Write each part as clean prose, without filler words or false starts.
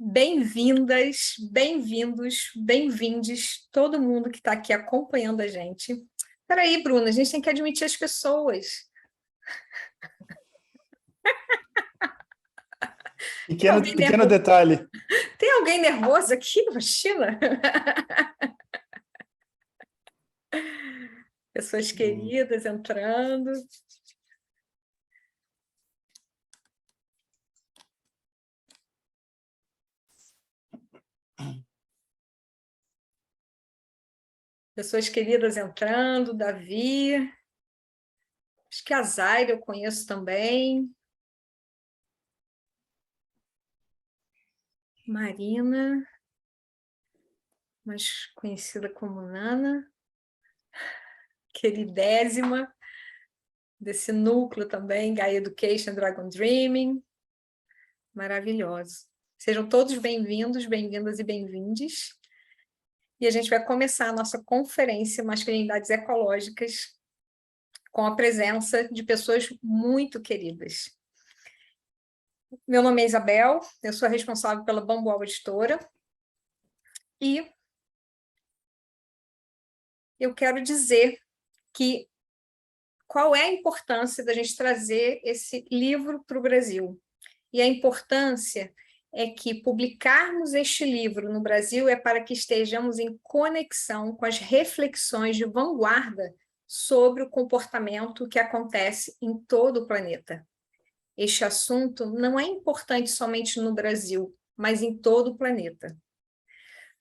Bem-vindas, bem-vindos, bem-vindes, todo mundo que está aqui acompanhando a gente. Espera aí, Bruna, a gente tem que admitir as pessoas. Tem alguém Pequeno nervoso, detalhe. tem alguém nervoso aqui, Sheila? Pessoas queridas entrando. Pessoas queridas entrando, Davi. Acho que a Zaira eu conheço também. Marina, mais conhecida como Nana. Queridésima, desse núcleo também, Gaia Education, Dragon Dreaming. Maravilhoso. Sejam todos bem-vindos, bem-vindas e bem-vindes. E a gente vai começar a nossa conferência Masculinidades Ecológicas com a presença de pessoas muito queridas. Meu nome é Isabel, eu sou a responsável pela Bambual Editora e eu quero dizer que qual é a importância da gente trazer esse livro para o Brasil. E a importância é que publicarmos este livro no Brasil é para que estejamos em conexão com as reflexões de vanguarda sobre o comportamento que acontece em todo o planeta. Este assunto não é importante somente no Brasil, mas em todo o planeta.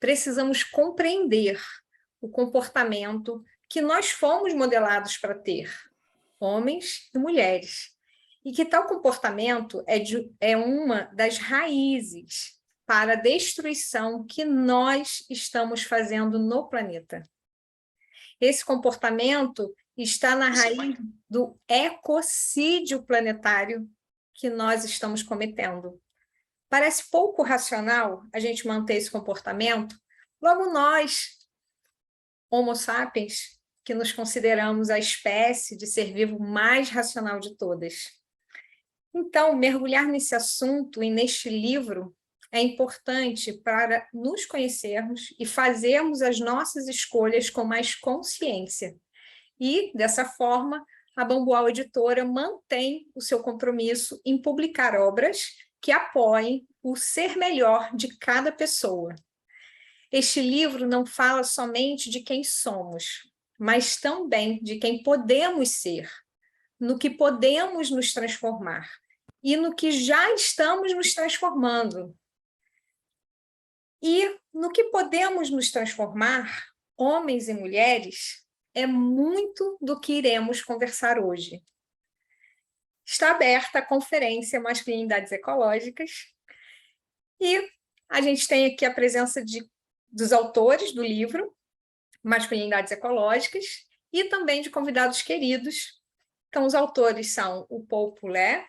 Precisamos compreender o comportamento que nós fomos modelados para ter, homens e mulheres, e que tal comportamento é uma das raízes para a destruição que nós estamos fazendo no planeta. Esse comportamento está na raiz do ecocídio planetário que nós estamos cometendo. Parece pouco racional a gente manter esse comportamento, logo nós, Homo sapiens, que nos consideramos a espécie de ser vivo mais racional de todas. Então, mergulhar nesse assunto e neste livro é importante para nos conhecermos e fazermos as nossas escolhas com mais consciência. E, dessa forma, a Bambual Editora mantém o seu compromisso em publicar obras que apoiem o ser melhor de cada pessoa. Este livro não fala somente de quem somos, mas também de quem podemos ser, no que podemos nos transformar e no que já estamos nos transformando. E no que podemos nos transformar, homens e mulheres, é muito do que iremos conversar hoje. Está aberta a conferência Masculinidades Ecológicas e a gente tem aqui a presença dos autores do livro, Masculinidades Ecológicas, e também de convidados queridos. Então, os autores são o Paul Poulet,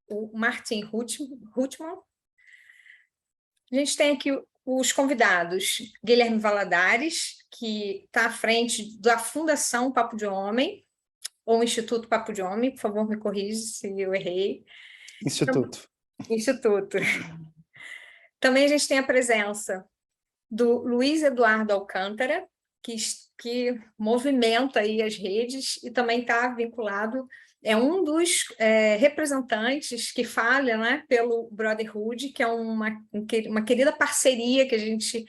o Martin Hutman. A gente tem aqui os convidados, Guilherme Valadares, que está à frente da Fundação Papo de Homem, ou Instituto Papo de Homem, por favor, me corrija se eu errei. Instituto. Instituto. Também a gente tem a presença do Luiz Eduardo Alcântara, que movimenta aí as redes e também está vinculado, é um dos representantes que fala, né, pelo Brotherhood, que é uma querida parceria que a gente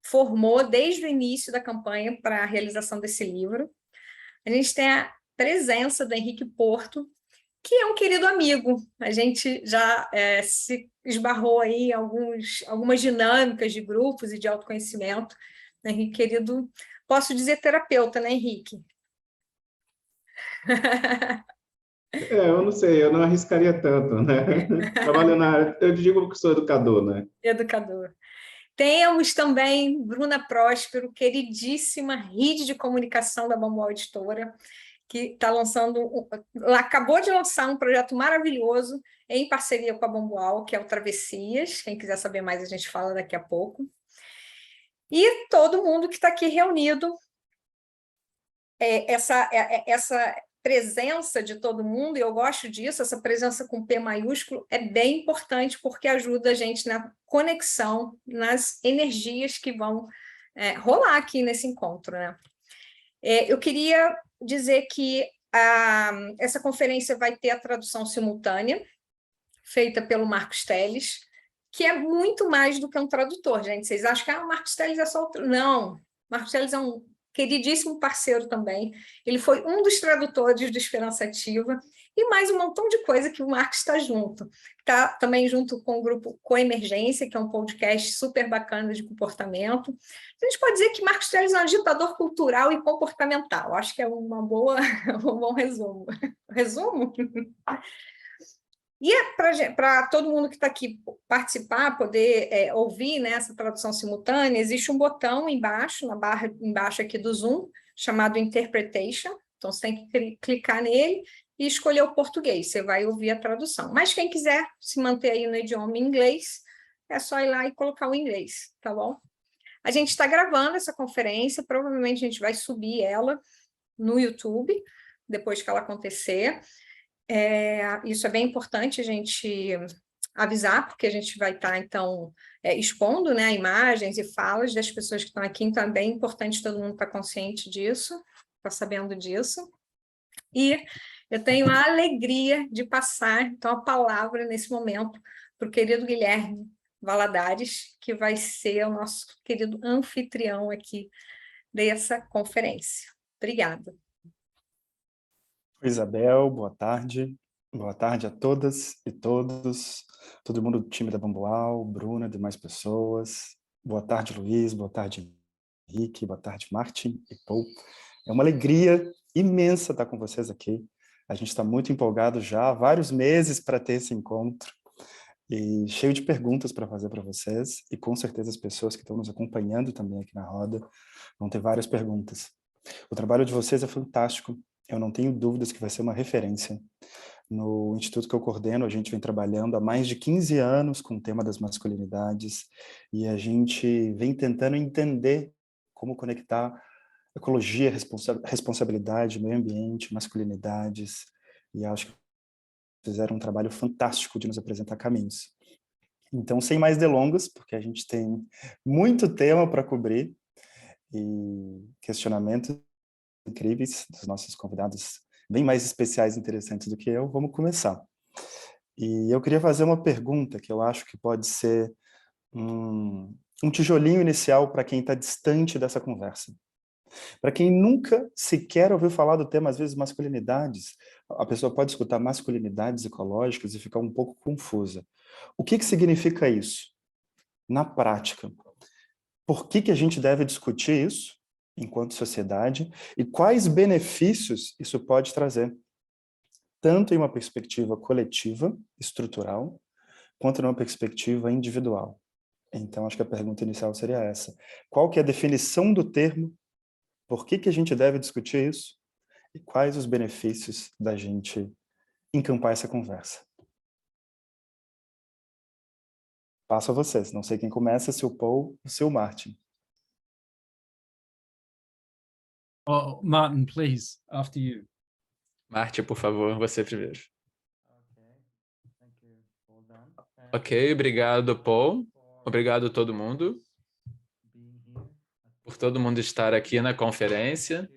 formou desde o início da campanha para a realização desse livro. A gente tem a presença do Henrique Porto, que é um querido amigo. A gente já se esbarrou aí em algumas dinâmicas de grupos e de autoconhecimento. Henrique, querido, posso dizer terapeuta, né, Henrique? Eu não sei, eu não arriscaria tanto, né? Trabalho na área, eu digo que sou educador, né? Educador. Temos também Bruna Próspero, queridíssima rede de comunicação da Bambual Editora, que está lançando, acabou de lançar um projeto maravilhoso em parceria com a Bambual, que é o Travessias. Quem quiser saber mais, a gente fala daqui a pouco. E todo mundo que está aqui reunido, essa presença de todo mundo, e eu gosto disso, essa presença com P maiúsculo é bem importante, porque ajuda a gente na conexão, nas energias que vão rolar aqui nesse encontro, né? Eu queria dizer que essa conferência vai ter a tradução simultânea, feita pelo Marcos Telles, que é muito mais do que um tradutor, gente. Vocês acham que o Marcos Telles é só... Não, Marcos Telles é um queridíssimo parceiro também. Ele foi um dos tradutores do Esperança Ativa e mais um montão de coisa que o Marcos está junto. Está também junto com o grupo Coemergência, que é um podcast super bacana de comportamento. A gente pode dizer que Marcos Telles é um agitador cultural e comportamental. Acho que é um bom resumo. Resumo? E para todo mundo que está aqui participar, poder ouvir, né, essa tradução simultânea, existe um botão embaixo, na barra embaixo aqui do Zoom, chamado Interpretation. Então, você tem que clicar nele e escolher o português, você vai ouvir a tradução. Mas quem quiser se manter aí no idioma inglês, é só ir lá e colocar o inglês, tá bom? A gente está gravando essa conferência, provavelmente a gente vai subir ela no YouTube, depois que ela acontecer. Isso é bem importante a gente avisar, porque a gente vai estar, então, expondo, né, imagens e falas das pessoas que estão aqui, então é bem importante todo mundo estar consciente disso, estar sabendo disso. E eu tenho a alegria de passar, então, a palavra nesse momento para o querido Guilherme Valadares, que vai ser o nosso querido anfitrião aqui dessa conferência. Obrigada. Isabel, boa tarde. Boa tarde a todas e todos, todo mundo do time da Bamboal, Bruna, demais pessoas. Boa tarde, Luiz, boa tarde, Henrique, boa tarde, Martin e Paul. É uma alegria imensa estar com vocês aqui. A gente está muito empolgado já há vários meses para ter esse encontro e cheio de perguntas para fazer para vocês, e com certeza as pessoas que estão nos acompanhando também aqui na roda vão ter várias perguntas. O trabalho de vocês é fantástico. Eu não tenho dúvidas que vai ser uma referência. No instituto que eu coordeno, a gente vem trabalhando há mais de 15 anos com o tema das masculinidades e a gente vem tentando entender como conectar ecologia, responsabilidade, meio ambiente, masculinidades, e acho que fizeram um trabalho fantástico de nos apresentar caminhos. Então, sem mais delongas, porque a gente tem muito tema para cobrir e questionamentos incríveis dos nossos convidados, bem mais especiais e interessantes do que eu, vamos começar. E eu queria fazer uma pergunta que eu acho que pode ser um tijolinho inicial para quem está distante dessa conversa. Para quem nunca sequer ouviu falar do tema, às vezes, masculinidades, a pessoa pode escutar masculinidades ecológicas e ficar um pouco confusa. O que significa isso? Na prática, por que a gente deve discutir isso enquanto sociedade e quais benefícios isso pode trazer, tanto em uma perspectiva coletiva, estrutural, quanto numa perspectiva individual. Então, acho que a pergunta inicial seria essa. Qual que é a definição do termo? Por que a gente deve discutir isso? E quais os benefícios da gente encampar essa conversa? Passo a vocês. Não sei quem começa, se o Paul ou se o Martin. Oh, Martin, please, after you. Martin, por favor, você primeiro. Ok, obrigado, Paul. Obrigado a todo mundo por todo mundo estar aqui na conferência.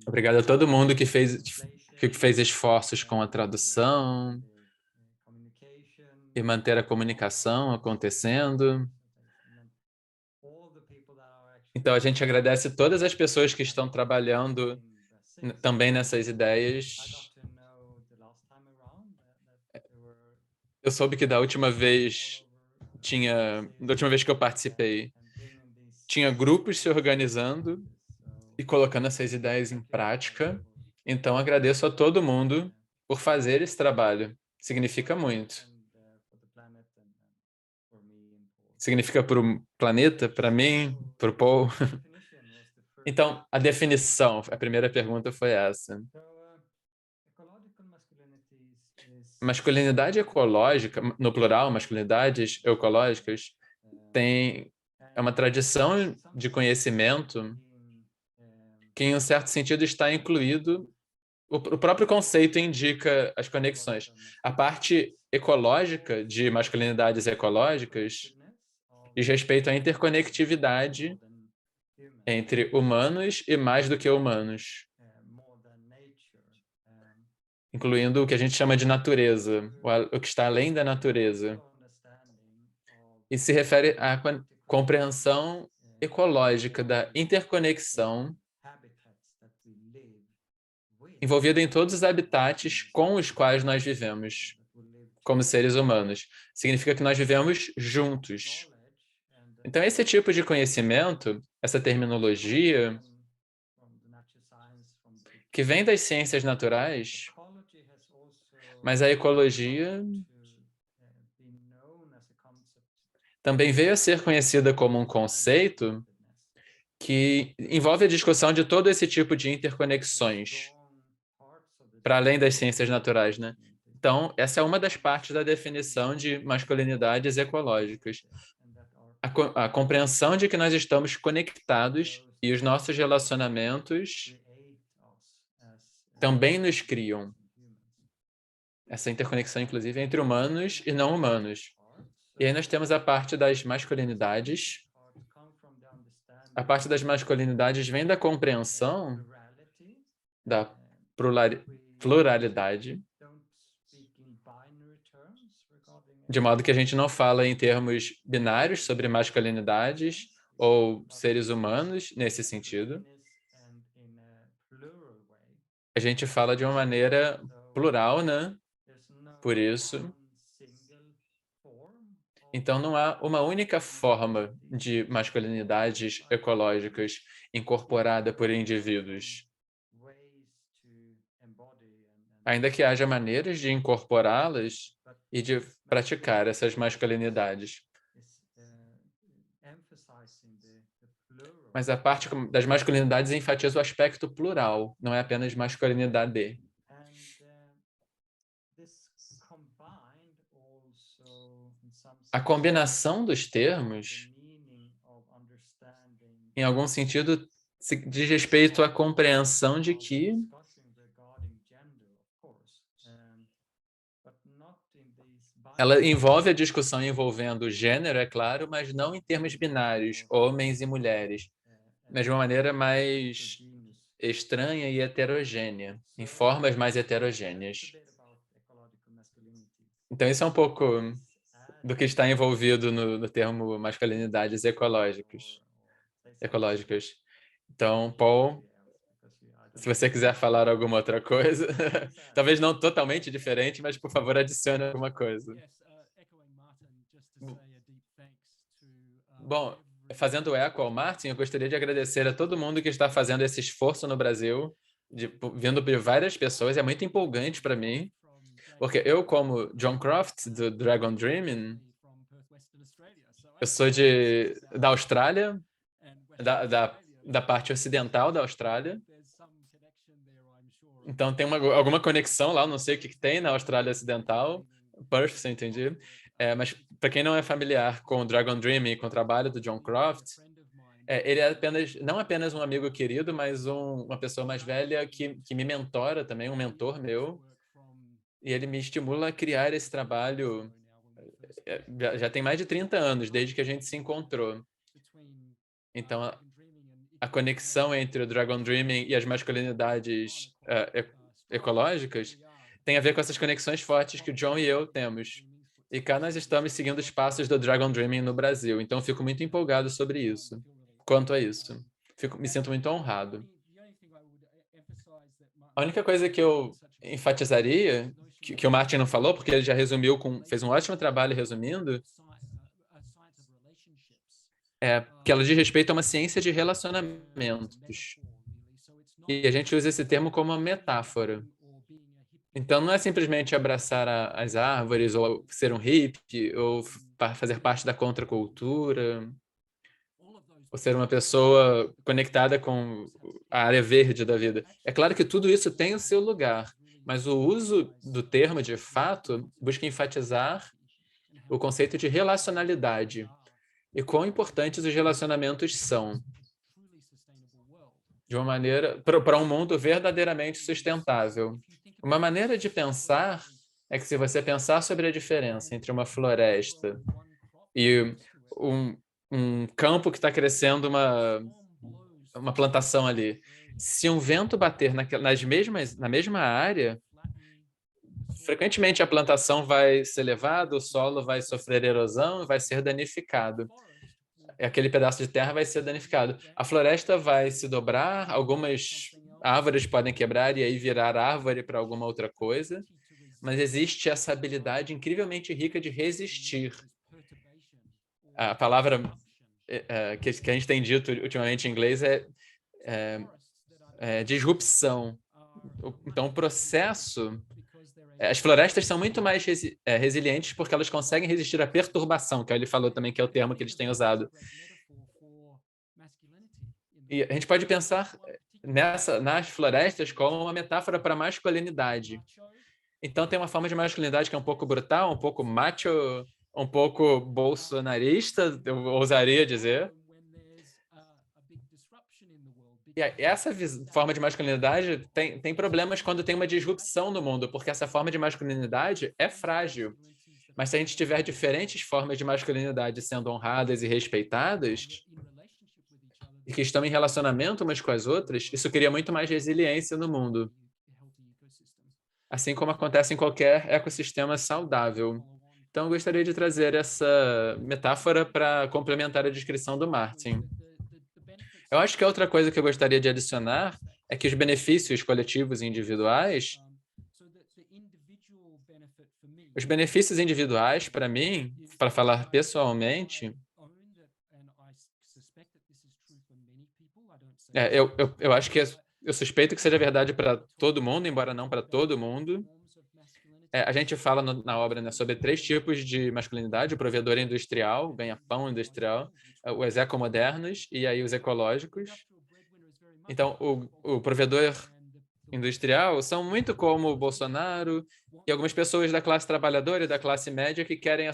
Obrigado a todo mundo que fez esforços com a tradução e manter a comunicação acontecendo. Então, a gente agradece todas as pessoas que estão trabalhando também nessas ideias. Eu soube que da última vez que eu participei, tinha grupos se organizando e colocando essas ideias em prática. Então, agradeço a todo mundo por fazer esse trabalho. Significa muito. Significa para o planeta, para mim, para o Paul. Então, a definição, a primeira pergunta foi essa. Masculinidade ecológica, no plural, masculinidades ecológicas, é uma tradição de conhecimento que em um certo sentido está incluído, o próprio conceito indica as conexões. A parte ecológica de masculinidades ecológicas diz respeito à interconectividade entre humanos e mais do que humanos, incluindo o que a gente chama de natureza, o que está além da natureza. E se refere à compreensão ecológica da interconexão envolvida em todos os habitats com os quais nós vivemos, como seres humanos. Significa que nós vivemos juntos. Então, esse tipo de conhecimento, essa terminologia, que vem das ciências naturais, mas a ecologia também veio a ser conhecida como um conceito que envolve a discussão de todo esse tipo de interconexões, para além das ciências naturais, né? Então, essa é uma das partes da definição de masculinidades ecológicas. A compreensão de que nós estamos conectados e os nossos relacionamentos também nos criam. Essa interconexão, inclusive, entre humanos e não humanos. E aí nós temos a parte das masculinidades. A parte das masculinidades vem da compreensão da pluralidade, de modo que a gente não fala em termos binários sobre masculinidades ou seres humanos nesse sentido. A gente fala de uma maneira plural, né? Por isso, então não há uma única forma de masculinidades ecológicas incorporada por indivíduos. Ainda que haja maneiras de incorporá-las e de praticar essas masculinidades. Mas a parte das masculinidades enfatiza o aspecto plural, não é apenas masculinidade. A combinação dos termos, em algum sentido, diz respeito à compreensão de que ela envolve a discussão envolvendo gênero, é claro, mas não em termos binários, homens e mulheres, mas de uma maneira mais estranha e heterogênea, em formas mais heterogêneas. Então, isso é um pouco do que está envolvido no termo masculinidades ecológicas. Então, Paul, se você quiser falar alguma outra coisa, talvez não totalmente diferente, mas, por favor, adicione alguma coisa. Bom, fazendo eco ao Martin, eu gostaria de agradecer a todo mundo que está fazendo esse esforço no Brasil, vindo de várias pessoas, é muito empolgante para mim, porque eu, como John Croft, do Dragon Dreaming, eu sou da Austrália, da parte ocidental da Austrália, então tem alguma conexão lá, eu não sei o que tem na Austrália Ocidental, Perth, você entende? Mas para quem não é familiar com o Dragon Dreaming e com o trabalho do John Croft, ele é não apenas um amigo querido, mas uma pessoa mais velha que me mentora também, um mentor meu, e ele me estimula a criar esse trabalho já tem mais de 30 anos, desde que a gente se encontrou. Então, a conexão entre o Dragon Dreaming e as masculinidades ecológicas tem a ver com essas conexões fortes que o John e eu temos. E cá nós estamos seguindo os passos do Dragon Dreaming no Brasil. Então, fico muito empolgado sobre isso. Quanto a isso, me sinto muito honrado. A única coisa que eu enfatizaria, que o Martin não falou, porque ele já resumiu, fez um ótimo trabalho resumindo, que ela diz respeito a uma ciência de relacionamentos. E a gente usa esse termo como uma metáfora. Então, não é simplesmente abraçar as árvores, ou ser um hippie, ou fazer parte da contracultura, ou ser uma pessoa conectada com a área verde da vida. É claro que tudo isso tem o seu lugar, mas o uso do termo, de fato, busca enfatizar o conceito de relacionalidade e quão importantes os relacionamentos são. de uma maneira para um mundo verdadeiramente sustentável. Uma maneira de pensar é que se você pensar sobre a diferença entre uma floresta e um, um campo que está crescendo uma plantação ali, se um vento bater na mesma área, frequentemente a plantação vai ser levada, o solo vai sofrer erosão e vai ser danificado. Aquele pedaço de terra vai ser danificado. A floresta vai se dobrar, algumas árvores podem quebrar e aí virar árvore para alguma outra coisa, mas existe essa habilidade incrivelmente rica de resistir. A palavra que a gente tem dito ultimamente em inglês é disrupção. Então, o processo... As florestas são muito mais resilientes porque elas conseguem resistir à perturbação, que ele falou também que é o termo que eles têm usado. E a gente pode pensar nas florestas como uma metáfora para a masculinidade. Então, tem uma forma de masculinidade que é um pouco brutal, um pouco macho, um pouco bolsonarista, eu ousaria dizer. E essa forma de masculinidade tem problemas quando tem uma disrupção no mundo, porque essa forma de masculinidade é frágil. Mas se a gente tiver diferentes formas de masculinidade sendo honradas e respeitadas, e que estão em relacionamento umas com as outras, isso cria muito mais resiliência no mundo. Assim como acontece em qualquer ecossistema saudável. Então, eu gostaria de trazer essa metáfora para complementar a descrição do Martin. Eu acho que a outra coisa que eu gostaria de adicionar é que os benefícios coletivos e individuais, para mim, para falar pessoalmente, eu acho que eu suspeito que seja verdade para todo mundo, embora não para todo mundo. A gente fala na obra, né, sobre 3 tipos de masculinidade: o provedor industrial, o ganha-pão industrial, os ecomodernos e aí os ecológicos. Então, o provedor industrial são muito como o Bolsonaro e algumas pessoas da classe trabalhadora e da classe média que querem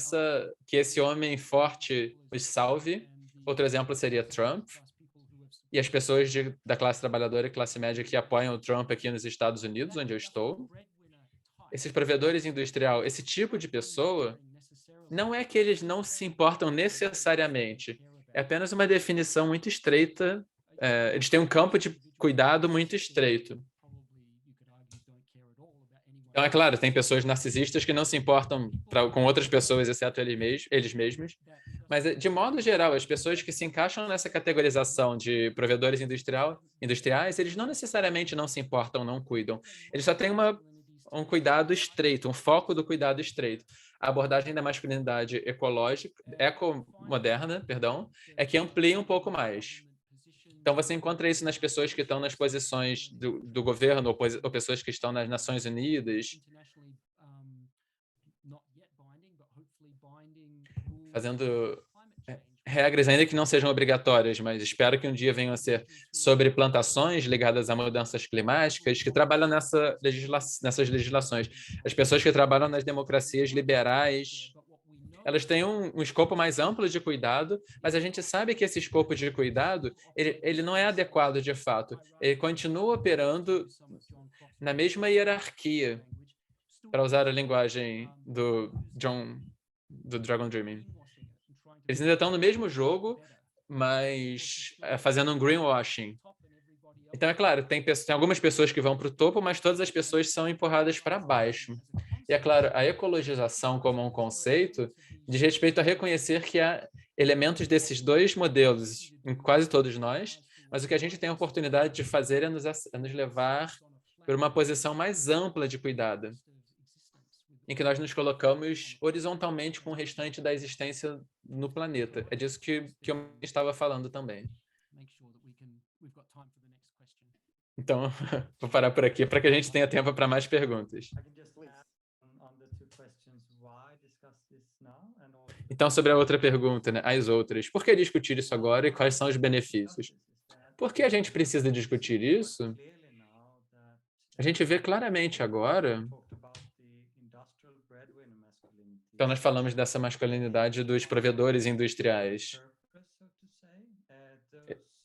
que esse homem forte os salve. Outro exemplo seria Trump. E as pessoas da classe trabalhadora e classe média que apoiam o Trump aqui nos Estados Unidos, onde eu estou. Esses provedores industrial, esse tipo de pessoa, não é que eles não se importam necessariamente, é apenas uma definição muito estreita. Eles têm um campo de cuidado muito estreito. Então, é claro, tem pessoas narcisistas que não se importam com outras pessoas, exceto eles mesmos. Mas, de modo geral, as pessoas que se encaixam nessa categorização de provedores industriais, eles não necessariamente não se importam, não cuidam. Eles só têm um cuidado estreito, um foco do cuidado estreito. A abordagem da masculinidade ecomoderna, é que amplia um pouco mais. Então, você encontra isso nas pessoas que estão nas posições do governo ou pessoas que estão nas Nações Unidas, fazendo regras ainda que não sejam obrigatórias, mas espero que um dia venham a ser sobre plantações ligadas a mudanças climáticas, que trabalham nessas legislações. As pessoas que trabalham nas democracias liberais, elas têm um escopo mais amplo de cuidado, mas a gente sabe que esse escopo de cuidado, ele não é adequado de fato. Ele continua operando na mesma hierarquia, para usar a linguagem do Dragon Dreaming. Eles ainda estão no mesmo jogo, mas fazendo um greenwashing. Então, é claro, tem algumas pessoas que vão para o topo, mas todas as pessoas são empurradas para baixo. E, é claro, a ecologização como um conceito diz respeito a reconhecer que há elementos desses 2 modelos em quase todos nós, mas o que a gente tem a oportunidade de fazer é nos levar para uma posição mais ampla de cuidado, em que nós nos colocamos horizontalmente com o restante da existência no planeta. É disso que eu estava falando também. Então, vou parar por aqui para que a gente tenha tempo para mais perguntas. Então, sobre a outra pergunta, né, as outras, por que discutir isso agora e quais são os benefícios? Por que a gente precisa discutir isso? A gente vê claramente agora. Então, nós falamos dessa masculinidade dos provedores industriais.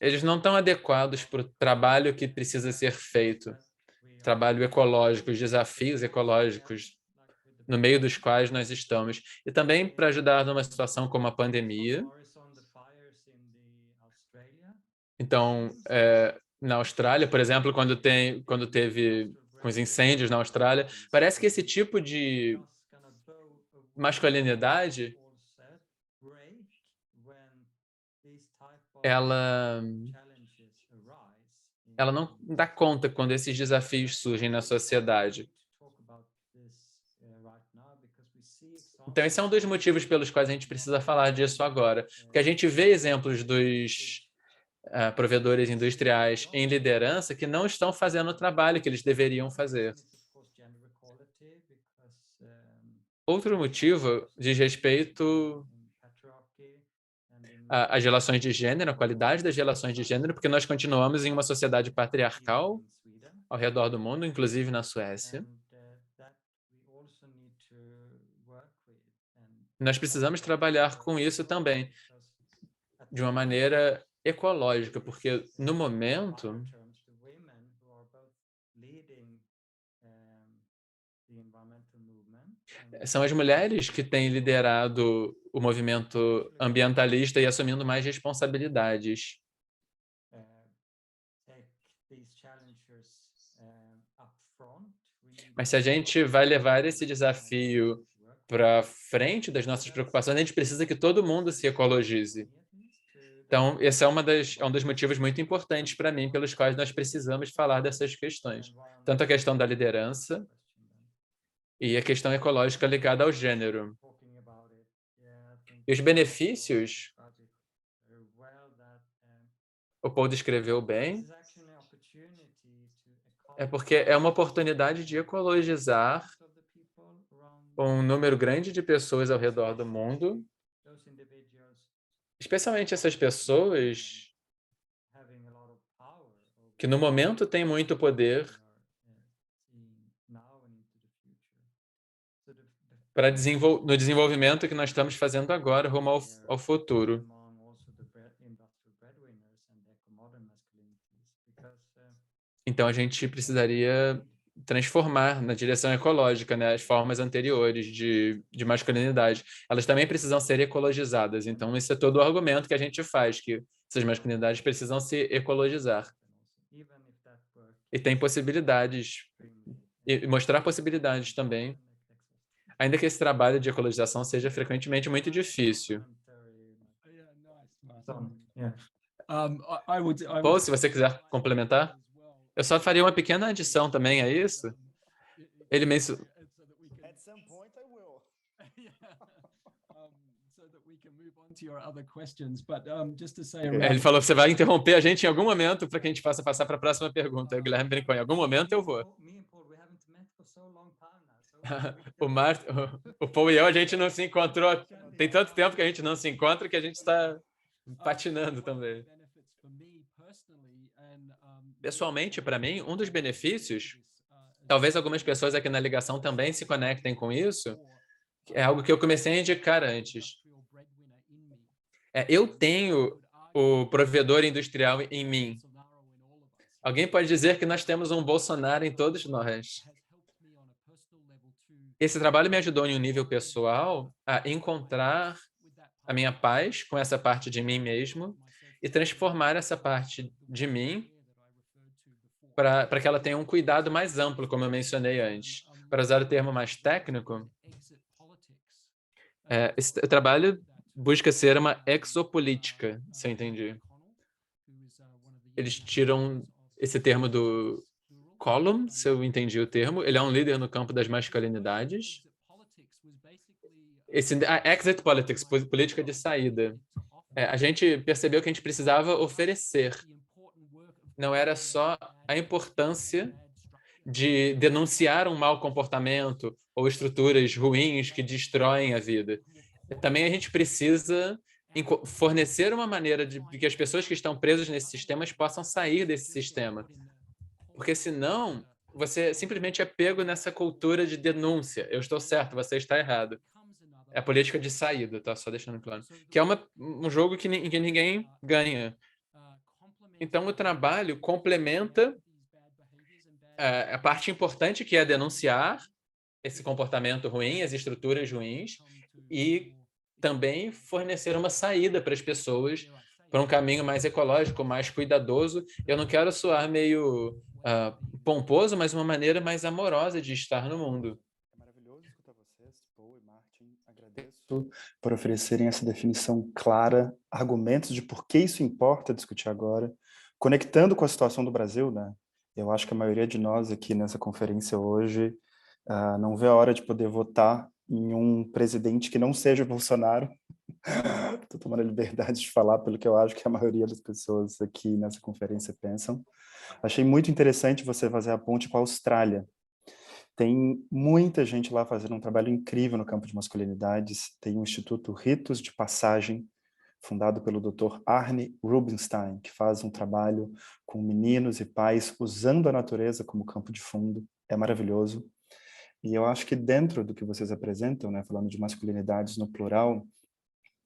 eles não estão adequados para o trabalho que precisa ser feito, trabalho ecológico, os desafios ecológicos no meio dos quais nós estamos. E também para ajudar numa situação como a pandemia. Então, na Austrália, por exemplo, quando teve com os incêndios na Austrália, parece que esse tipo de masculinidade, ela não dá conta quando esses desafios surgem na sociedade. Então, esse é um dos motivos pelos quais a gente precisa falar disso agora, porque a gente vê exemplos dos provedores industriais em liderança que não estão fazendo o trabalho que eles deveriam fazer. Outro motivo diz respeito às relações de gênero, a qualidade das relações de gênero, porque nós continuamos em uma sociedade patriarcal ao redor do mundo, inclusive na Suécia. Nós precisamos trabalhar com isso também, de uma maneira ecológica, porque no momento são as mulheres que têm liderado o movimento ambientalista e assumindo mais responsabilidades. Mas se a gente vai levar esse desafio para frente das nossas preocupações, a gente precisa que todo mundo se ecologize. Então, esse é um dos motivos muito importantes para mim, pelos quais nós precisamos falar dessas questões. Tanto a questão da liderança e a questão ecológica ligada ao gênero. E os benefícios, o Paul descreveu bem, é porque é uma oportunidade de ecologizar um número grande de pessoas ao redor do mundo, especialmente essas pessoas que no momento têm muito poder no desenvolvimento que nós estamos fazendo agora rumo ao futuro. Então, a gente precisaria transformar na direção ecológica, né, as formas anteriores de masculinidade. Elas também precisam ser ecologizadas. Então, esse é todo o argumento que a gente faz, que essas masculinidades precisam se ecologizar. E tem possibilidades, e mostrar possibilidades também, ainda que esse trabalho de ecologização seja frequentemente muito difícil. Paul, se você quiser complementar, eu só faria uma pequena adição também a isso. Ele mencionou... Ele falou que você vai interromper a gente em algum momento para que a gente possa passar para a próxima pergunta. O Guilherme brincou, em algum momento eu vou. O Paul e eu, a gente não se encontrou. Tem tanto tempo que a gente não se encontra que a gente está patinando também. Pessoalmente, para mim, um dos benefícios, talvez algumas pessoas aqui na ligação também se conectem com isso, é algo que eu comecei a indicar antes. Eu tenho o provedor industrial em mim. Alguém pode dizer que nós temos um Bolsonaro em todos nós. Esse trabalho me ajudou em um nível pessoal a encontrar a minha paz com essa parte de mim mesmo e transformar essa parte de mim para que ela tenha um cuidado mais amplo, como eu mencionei antes. Para usar o termo mais técnico, esse trabalho busca ser uma exopolítica, se eu entendi. Eles tiram esse termo do Column, se eu entendi o termo. Ele é um líder no campo das masculinidades. Exit politics, política de saída. A gente percebeu que a gente precisava oferecer. Não era só a importância de denunciar um mau comportamento ou estruturas ruins que destroem a vida. Também a gente precisa fornecer uma maneira de que as pessoas que estão presas nesses sistemas possam sair desse sistema. Porque senão, você simplesmente é pego nessa cultura de denúncia. Eu estou certo, você está errado. É a política de saída, tá? Só deixando claro. Que é um jogo em que ninguém ganha. Então, o trabalho complementa a parte importante, que é denunciar esse comportamento ruim, as estruturas ruins, e também fornecer uma saída para as pessoas para um caminho mais ecológico, mais cuidadoso. Eu não quero soar meio pomposo, mas uma maneira mais amorosa de estar no mundo. É maravilhoso escutar vocês, Paul e Martin. Agradeço por oferecerem essa definição clara, argumentos de por que isso importa discutir agora, conectando com a situação do Brasil, né? Eu acho que a maioria de nós aqui nessa conferência hoje não vê a hora de poder votar em um presidente que não seja o Bolsonaro. Estou tomando a liberdade de falar pelo que eu acho que a maioria das pessoas aqui nessa conferência pensam. Achei muito interessante você fazer a ponte com a Austrália. Tem muita gente lá fazendo um trabalho incrível no campo de masculinidades. Tem o Instituto Ritos de Passagem, fundado pelo Dr. Arne Rubinstein, que faz um trabalho com meninos e pais usando a natureza como campo de fundo. É maravilhoso. E eu acho que dentro do que vocês apresentam, né, falando de masculinidades no plural,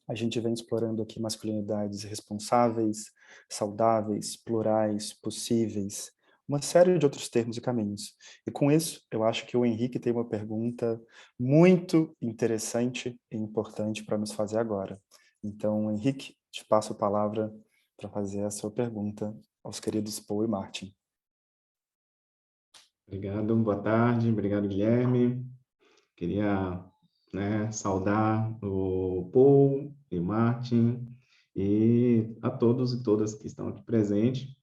a gente vem explorando aqui masculinidades responsáveis, saudáveis, plurais, possíveis, uma série de outros termos e caminhos. E com isso, eu acho que o Henrique tem uma pergunta muito interessante e importante para nos fazer agora. Então, Henrique, te passo a palavra para fazer a sua pergunta aos queridos Paul e Martin. Obrigado, boa tarde, obrigado, Guilherme. Queria, saudar o Paul e Martin e a todos e todas que estão aqui presentes.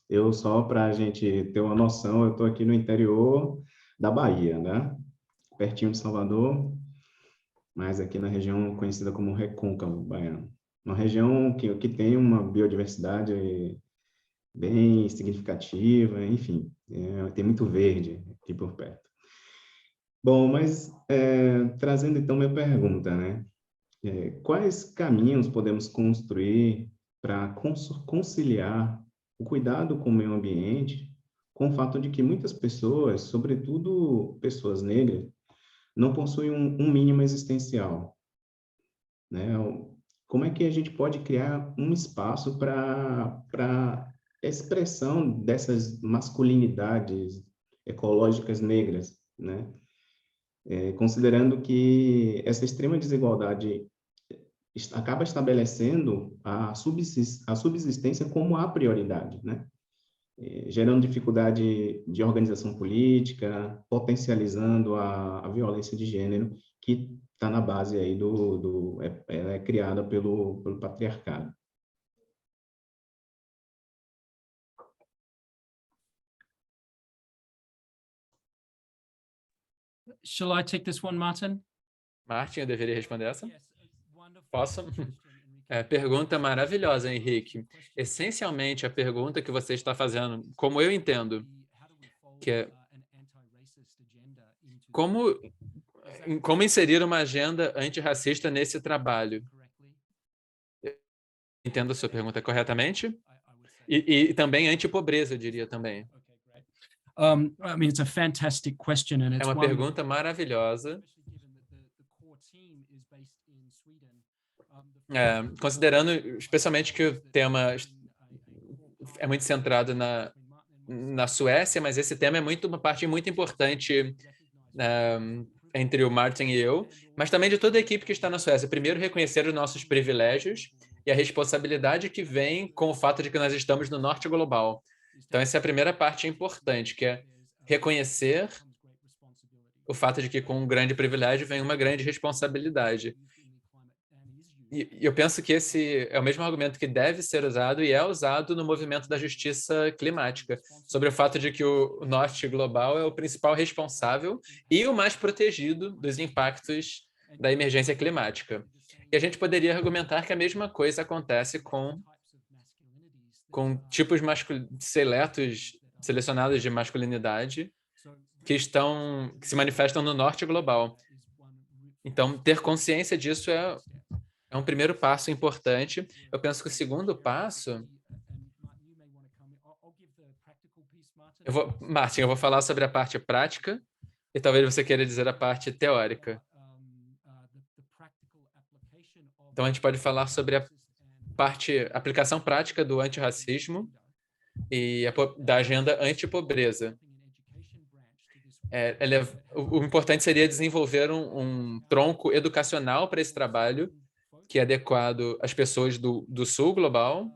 Eu, só para a gente ter uma noção, eu estou aqui no interior da Bahia, né? Pertinho de Salvador, mas aqui na região conhecida como Recôncavo Baiano. Uma região que tem uma biodiversidade bem significativa, enfim, tem muito verde aqui por perto. Bom, mas trazendo então minha pergunta, né? Quais caminhos podemos construir para conciliar o cuidado com o meio ambiente com o fato de que muitas pessoas, sobretudo pessoas negras, não possuem um mínimo existencial, né? Como é que a gente pode criar um espaço para expressão dessas masculinidades ecológicas negras, né? Considerando que essa extrema desigualdade acaba estabelecendo a subsistência como a prioridade, né? Gerando dificuldade de organização política, potencializando a violência de gênero, que está na base aí ela é criada pelo patriarcado. Shall I take this one, Martin? Martin, eu deveria responder essa? Posso? Pergunta maravilhosa, Henrique. Essencialmente, a pergunta que você está fazendo, como eu entendo, que é como inserir uma agenda antirracista nesse trabalho? Entendo a sua pergunta corretamente? E também antipobreza, eu diria também. I mean, it's a fantastic question, and É it's uma one pergunta maravilhosa. Considerando especialmente que o tema é muito centrado na Suécia, mas esse tema é uma parte muito importante entre o Martin e eu, mas também de toda a equipe que está na Suécia. Primeiro, reconhecer os nossos privilégios e a responsabilidade que vem com o fato de que nós estamos no norte global. Então, essa é a primeira parte importante, que é reconhecer o fato de que com um grande privilégio vem uma grande responsabilidade. E eu penso que esse é o mesmo argumento que deve ser usado e é usado no movimento da justiça climática, sobre o fato de que o norte global é o principal responsável e o mais protegido dos impactos da emergência climática. E a gente poderia argumentar que a mesma coisa acontece com tipos selecionados de masculinidade que se manifestam no norte global. Então, ter consciência disso é um primeiro passo importante. Eu penso que o segundo passo... Martin, eu vou falar sobre a parte prática e talvez você queira dizer a parte teórica. Então, a gente pode falar sobre a aplicação prática do antirracismo e da agenda antipobreza. O importante seria desenvolver um tronco educacional para esse trabalho, que é adequado às pessoas do sul global.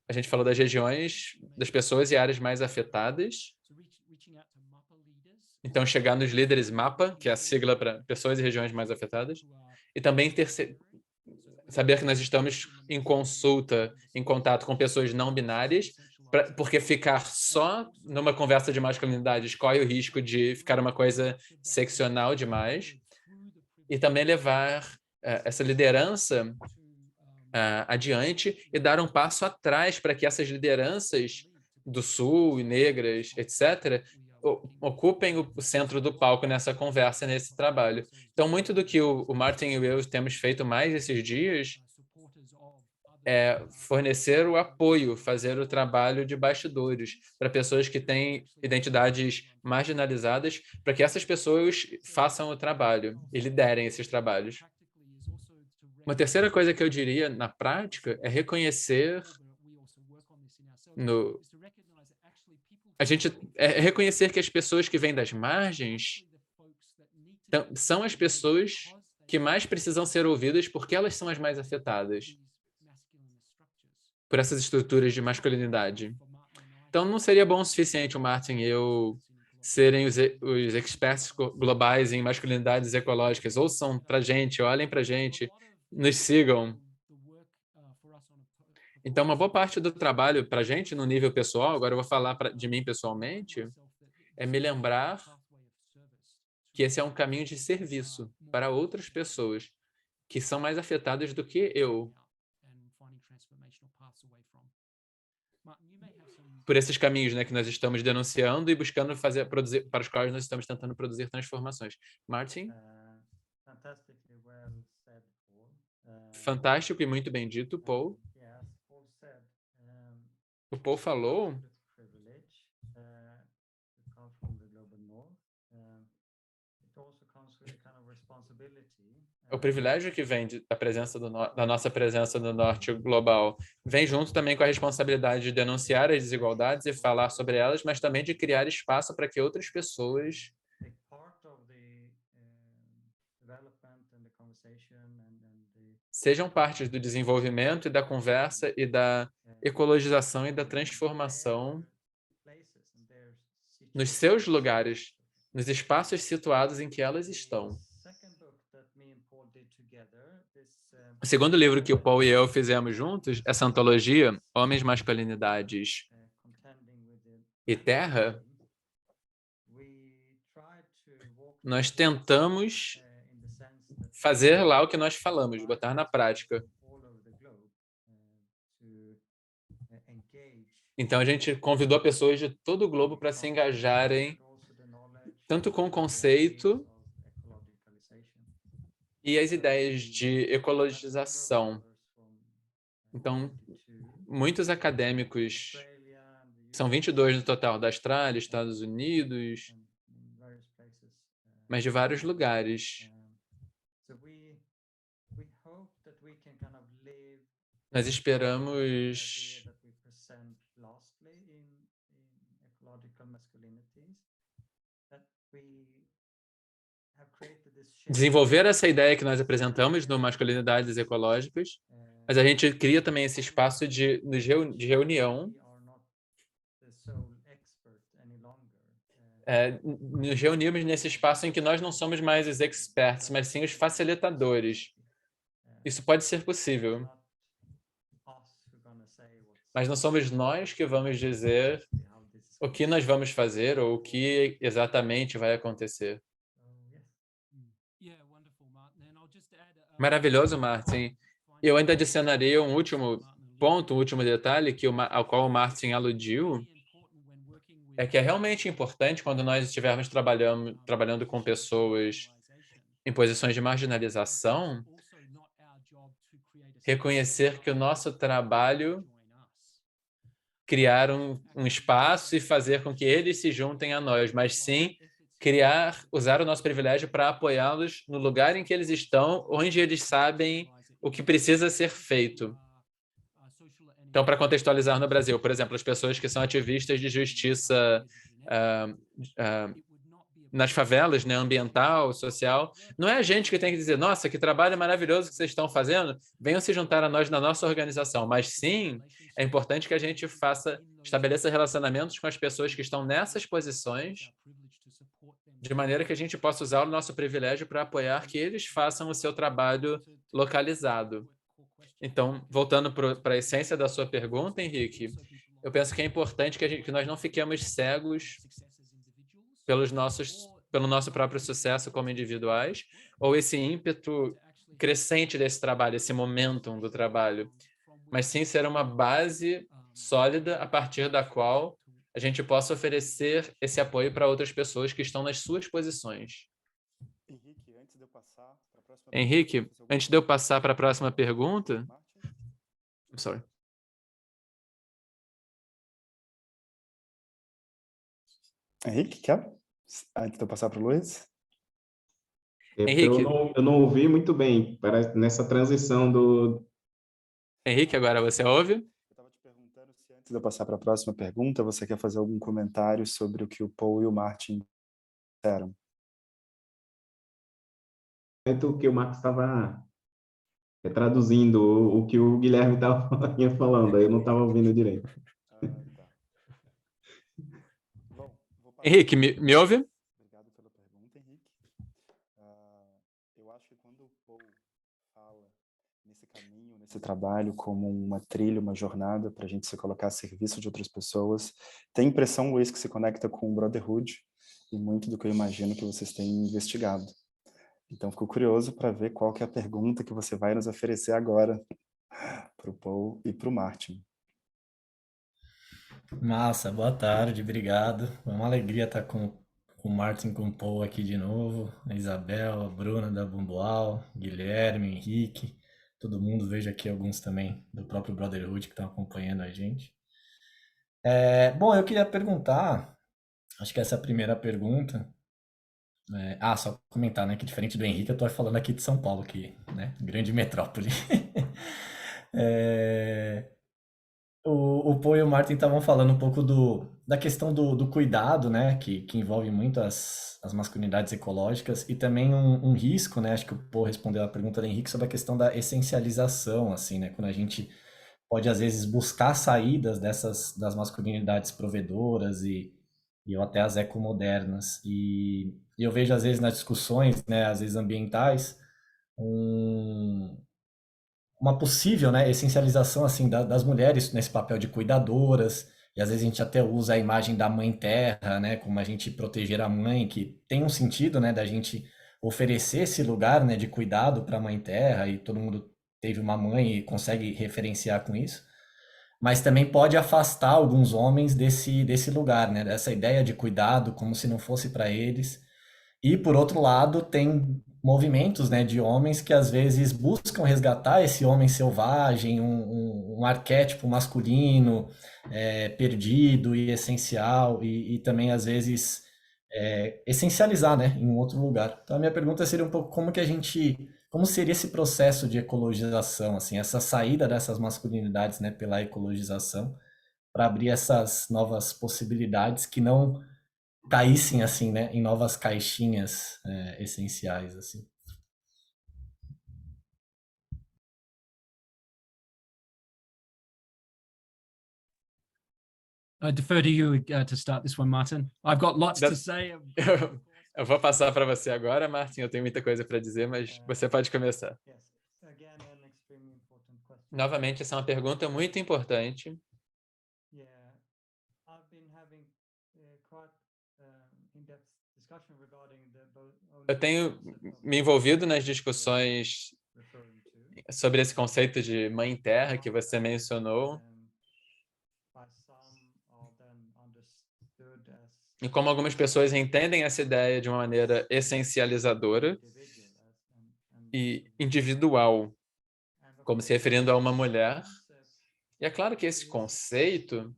A gente falou das regiões, das pessoas e áreas mais afetadas. Então, chegar nos líderes MAPA, que é a sigla para pessoas e regiões mais afetadas. E também saber que nós estamos em consulta, em contato com pessoas não binárias, porque ficar só numa conversa de masculinidades corre o risco de ficar uma coisa seccional demais. E também levar essa liderança adiante e dar um passo atrás para que essas lideranças do Sul, negras, etc., ocupem o centro do palco nessa conversa, nesse trabalho. Então, muito do que o Martin e eu temos feito mais esses dias é fornecer o apoio, fazer o trabalho de bastidores para pessoas que têm identidades marginalizadas, para que essas pessoas façam o trabalho e liderem esses trabalhos. Uma terceira coisa que eu diria na prática é reconhecer reconhecer que as pessoas que vêm das margens são as pessoas que mais precisam ser ouvidas porque elas são as mais afetadas por essas estruturas de masculinidade. Então, não seria bom o suficiente o Martin e eu serem os experts globais em masculinidades ecológicas. Ouçam pra gente, olhem pra gente, nos sigam. Então, uma boa parte do trabalho para a gente, no nível pessoal, agora eu vou falar de mim pessoalmente, é me lembrar que esse é um caminho de serviço para outras pessoas que são mais afetadas do que eu. Por esses caminhos, né, que nós estamos denunciando e buscando produzir, para os quais nós estamos tentando produzir transformações. Martin? Fantástico e muito bem dito, Paul. O Paul falou o privilégio que vem da nossa presença no Norte global vem junto também com a responsabilidade de denunciar as desigualdades e falar sobre elas, mas também de criar espaço para que outras pessoas sejam parte do desenvolvimento e da conversa e da ecologização e da transformação nos seus lugares, nos espaços situados em que elas estão. O segundo livro que o Paul e eu fizemos juntos, essa antologia, Homens, Masculinidades e Terra, nós tentamos fazer lá o que nós falamos, botar na prática. Então, a gente convidou pessoas de todo o globo para se engajarem, tanto com o conceito e as ideias de ecologização. Então, muitos acadêmicos, são 22 no total, da Austrália, Estados Unidos, mas de vários lugares. Nós esperamos desenvolver essa ideia que nós apresentamos no Masculinidades Ecológicas, mas a gente cria também esse espaço de reunião. Nos reunimos nesse espaço em que nós não somos mais os experts, mas sim os facilitadores. Isso pode ser possível. Mas não somos nós que vamos dizer o que nós vamos fazer ou o que exatamente vai acontecer. Maravilhoso, Martin. Eu ainda adicionaria um último ponto, um último detalhe ao qual o Martin aludiu, é que é realmente importante quando nós estivermos trabalhando com pessoas em posições de marginalização, reconhecer que o nosso trabalho criar um espaço e fazer com que eles se juntem a nós, mas sim usar o nosso privilégio para apoiá-los no lugar em que eles estão, onde eles sabem o que precisa ser feito. Então, para contextualizar no Brasil, por exemplo, as pessoas que são ativistas de justiça nas favelas, né, ambiental, social, não é a gente que tem que dizer, nossa, que trabalho maravilhoso que vocês estão fazendo, venham se juntar a nós na nossa organização, mas sim, é importante que a gente estabeleça relacionamentos com as pessoas que estão nessas posições, de maneira que a gente possa usar o nosso privilégio para apoiar que eles façam o seu trabalho localizado. Então, voltando para a essência da sua pergunta, Henrique, eu penso que é importante que nós não fiquemos cegos pelo nosso próprio sucesso como individuais, ou esse ímpeto crescente desse trabalho, esse momentum do trabalho, mas sim ser uma base sólida a partir da qual a gente possa oferecer esse apoio para outras pessoas que estão nas suas posições. Henrique, antes de eu passar para a próxima pergunta... I'm sorry. Henrique, quer? Antes de eu passar para o Luiz? Henrique. Eu não ouvi muito bem, parece, nessa transição do... Henrique, agora você ouve? Eu estava te perguntando se antes de eu passar para a próxima pergunta, você quer fazer algum comentário sobre o que o Paul e o Martin disseram. Que o Marcos estava traduzindo o que o Guilherme estava falando, aí eu não estava ouvindo direito. Tá. Bom, Henrique, me ouve? Obrigado pela pergunta, Henrique. Eu acho que quando o Paul fala nesse caminho, nesse trabalho, como uma trilha, uma jornada para a gente se colocar a serviço de outras pessoas, tem impressão, Luiz, que se conecta com o Brotherhood e muito do que eu imagino que vocês têm investigado. Então, fico curioso para ver qual que é a pergunta que você vai nos oferecer agora para o Paul e para o Martin. Massa, boa tarde, obrigado. É uma alegria estar com o Martin, com o Paul aqui de novo, a Isabel, a Bruna da Bumboal, Guilherme, Henrique, todo mundo, vejo aqui alguns também do próprio Brotherhood que estão acompanhando a gente. Bom, eu queria perguntar, acho que essa é a primeira pergunta. Só comentar, né, que diferente do Henrique, eu tô falando aqui de São Paulo, que, né, grande metrópole. O Paul e o Martin estavam falando um pouco da questão do cuidado, né, que envolve muito as masculinidades ecológicas e também um risco, né, acho que o Paul respondeu a pergunta do Henrique sobre a questão da essencialização, assim, né, quando a gente pode, às vezes, buscar saídas das masculinidades provedoras ou até as ecomodernas. E eu vejo, às vezes, nas discussões, né, às vezes ambientais, uma possível, né, essencialização assim das mulheres nesse papel de cuidadoras, e às vezes a gente até usa a imagem da mãe terra, né, como a gente proteger a mãe, que tem um sentido, né, da gente oferecer esse lugar, né, de cuidado para a mãe terra, e todo mundo teve uma mãe e consegue referenciar com isso, mas também pode afastar alguns homens desse lugar, né, dessa ideia de cuidado como se não fosse para eles. E, por outro lado, tem movimentos, né, de homens que às vezes buscam resgatar esse homem selvagem, um arquétipo masculino perdido e essencial, e também às vezes essencializar, né, em um outro lugar. Então a minha pergunta seria um pouco como seria esse processo de ecologização, assim, essa saída dessas masculinidades, né, pela ecologização, para abrir essas novas possibilidades que não caíssem assim, né, em novas caixinhas essenciais assim. I defer to you to start this one, Martin. I've got lots to say. Eu vou passar para você agora, Martin. Eu tenho muita coisa para dizer, mas você pode começar. Novamente, essa é uma pergunta muito importante. Eu tenho me envolvido nas discussões sobre esse conceito de mãe terra que você mencionou. E como algumas pessoas entendem essa ideia de uma maneira essencializadora e individual, como se referindo a uma mulher. E é claro que esse conceito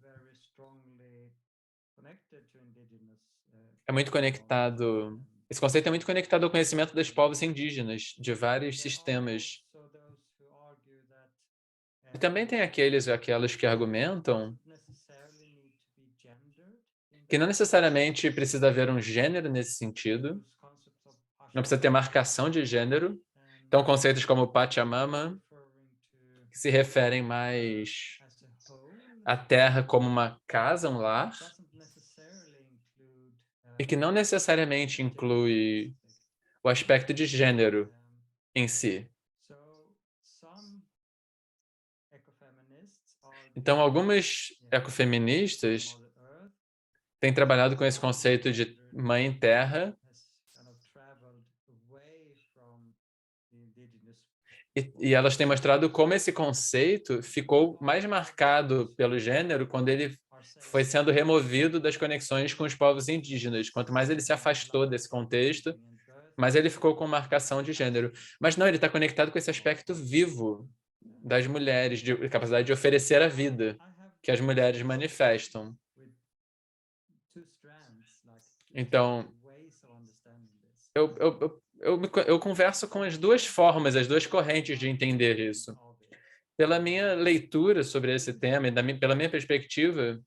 é muito conectado. Esse conceito é muito conectado ao conhecimento dos povos indígenas, de vários sistemas. E também tem aqueles e aquelas que argumentam que não necessariamente precisa haver um gênero nesse sentido, não precisa ter marcação de gênero. Então, conceitos como Pachamama, que se referem mais à Terra como uma casa, um lar, e que não necessariamente inclui o aspecto de gênero em si. Então, algumas ecofeministas têm trabalhado com esse conceito de mãe terra e elas têm mostrado como esse conceito ficou mais marcado pelo gênero quando ele foi sendo removido das conexões com os povos indígenas. Quanto mais ele se afastou desse contexto, mais ele ficou com marcação de gênero. Mas não, ele está conectado com esse aspecto vivo das mulheres, de capacidade de oferecer a vida que as mulheres manifestam. Então, eu converso com as duas formas, as duas correntes de entender isso. Pela minha leitura sobre esse tema e pela minha perspectiva,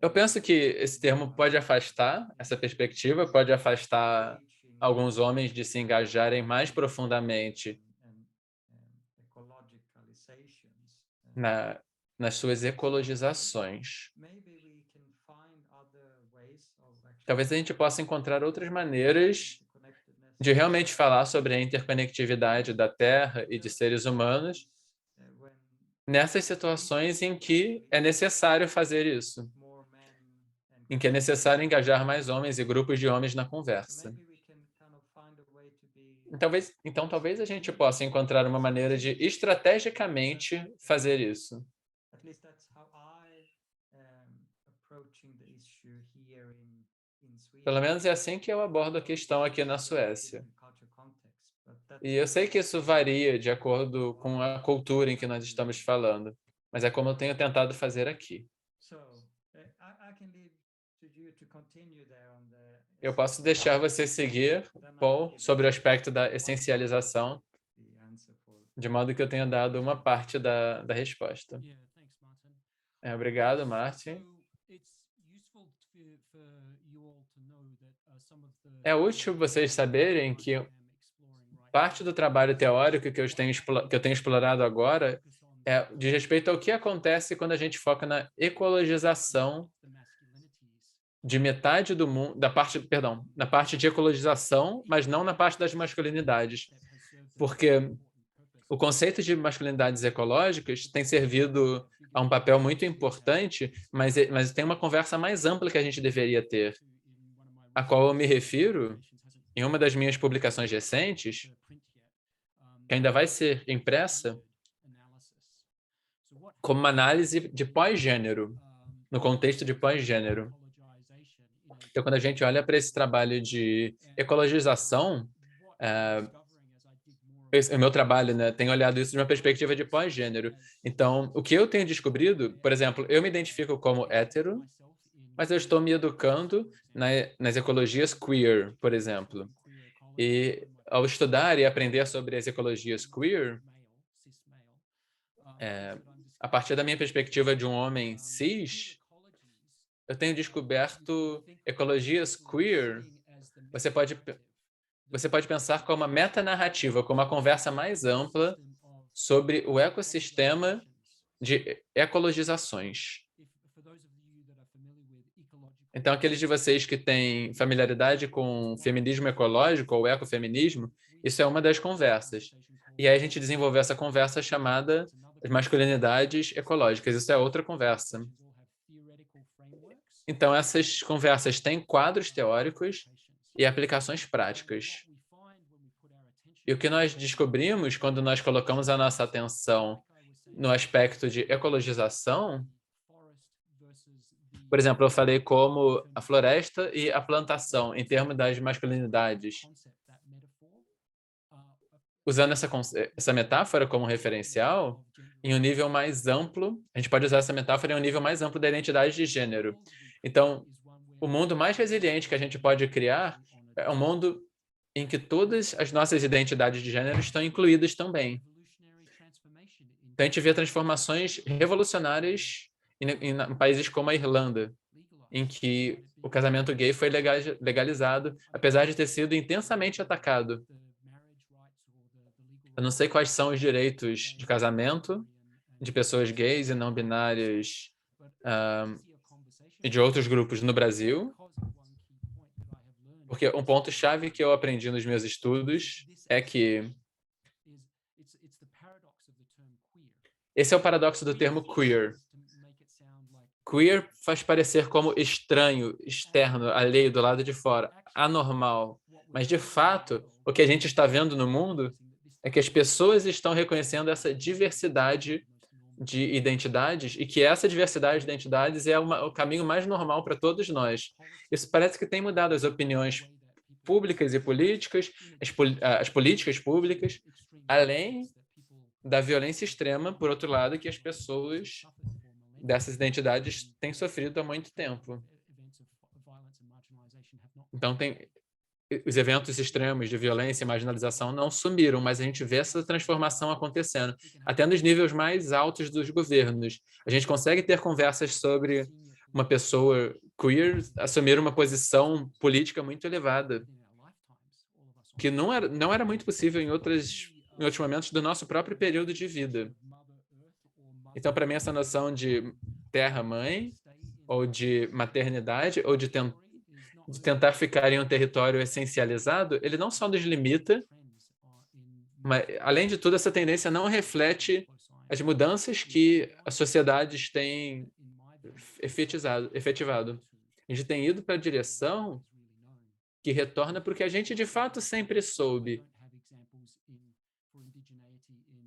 eu penso que esse termo pode afastar essa perspectiva, pode afastar alguns homens de se engajarem mais profundamente nas suas ecologizações. Talvez a gente possa encontrar outras maneiras de realmente falar sobre a interconectividade da Terra e de seres humanos nessas situações em que é necessário fazer isso, em que é necessário engajar mais homens e grupos de homens na conversa. Então, talvez a gente possa encontrar uma maneira de estrategicamente fazer isso. Pelo menos é assim que eu abordo a questão aqui na Suécia. E eu sei que isso varia de acordo com a cultura em que nós estamos falando, mas é como eu tenho tentado fazer aqui. Eu posso deixar você seguir, Paul, sobre o aspecto da essencialização, de modo que eu tenha dado uma parte da resposta. Obrigado, Martin. É útil vocês saberem que parte do trabalho teórico que eu tenho explorado agora diz respeito ao que acontece quando a gente foca na ecologização de metade do mundo, na parte de ecologização, mas não na parte das masculinidades. Porque o conceito de masculinidades ecológicas tem servido a um papel muito importante, mas tem uma conversa mais ampla que a gente deveria ter, a qual eu me refiro em uma das minhas publicações recentes, que ainda vai ser impressa, como uma análise de pós-gênero, no contexto de pós-gênero. Então, quando a gente olha para esse trabalho de ecologização, o meu trabalho, né, tem olhado isso de uma perspectiva de pós-gênero. Então, o que eu tenho descobrido, por exemplo, eu me identifico como hétero, mas eu estou me educando nas ecologias queer, por exemplo. E ao estudar e aprender sobre as ecologias queer, a partir da minha perspectiva de um homem cis, eu tenho descoberto ecologias queer. Você pode pensar como uma metanarrativa, como uma conversa mais ampla sobre o ecossistema de ecologizações. Então, aqueles de vocês que têm familiaridade com feminismo ecológico ou ecofeminismo, isso é uma das conversas. E aí a gente desenvolveu essa conversa chamada masculinidades ecológicas. Isso é outra conversa. Então, essas conversas têm quadros teóricos e aplicações práticas. E o que nós descobrimos quando nós colocamos a nossa atenção no aspecto de ecologização, por exemplo, eu falei como a floresta e a plantação, em termos das masculinidades. Usando essa metáfora como referencial, em um nível mais amplo, a gente pode usar essa metáfora em um nível mais amplo da identidade de gênero. Então, o mundo mais resiliente que a gente pode criar é um mundo em que todas as nossas identidades de gênero estão incluídas também. Então, a gente vê transformações revolucionárias em países como a Irlanda, em que o casamento gay foi legalizado, apesar de ter sido intensamente atacado. Eu não sei quais são os direitos de casamento de pessoas gays e não binárias e de outros grupos no Brasil, porque um ponto-chave que eu aprendi nos meus estudos é que esse é o paradoxo do termo queer. Queer faz parecer como estranho, externo, alheio, do lado de fora, anormal. Mas, de fato, o que a gente está vendo no mundo é que as pessoas estão reconhecendo essa diversidade de identidades e que essa diversidade de identidades é o caminho mais normal para todos nós. Isso parece que tem mudado as opiniões públicas e políticas, as políticas públicas, além da violência extrema, por outro lado, que as pessoas dessas identidades têm sofrido há muito tempo. Então, os eventos extremos de violência e marginalização não sumiram, mas a gente vê essa transformação acontecendo, até nos níveis mais altos dos governos. A gente consegue ter conversas sobre uma pessoa queer assumir uma posição política muito elevada, que não era muito possível em outros momentos do nosso próprio período de vida. Então, para mim, essa noção de terra-mãe, ou de maternidade, ou de tentar ficar em um território essencializado, ele não só nos limita, mas, além de tudo, essa tendência não reflete as mudanças que as sociedades têm efetivado. A gente tem ido para a direção que retorna para o que a gente, de fato, sempre soube.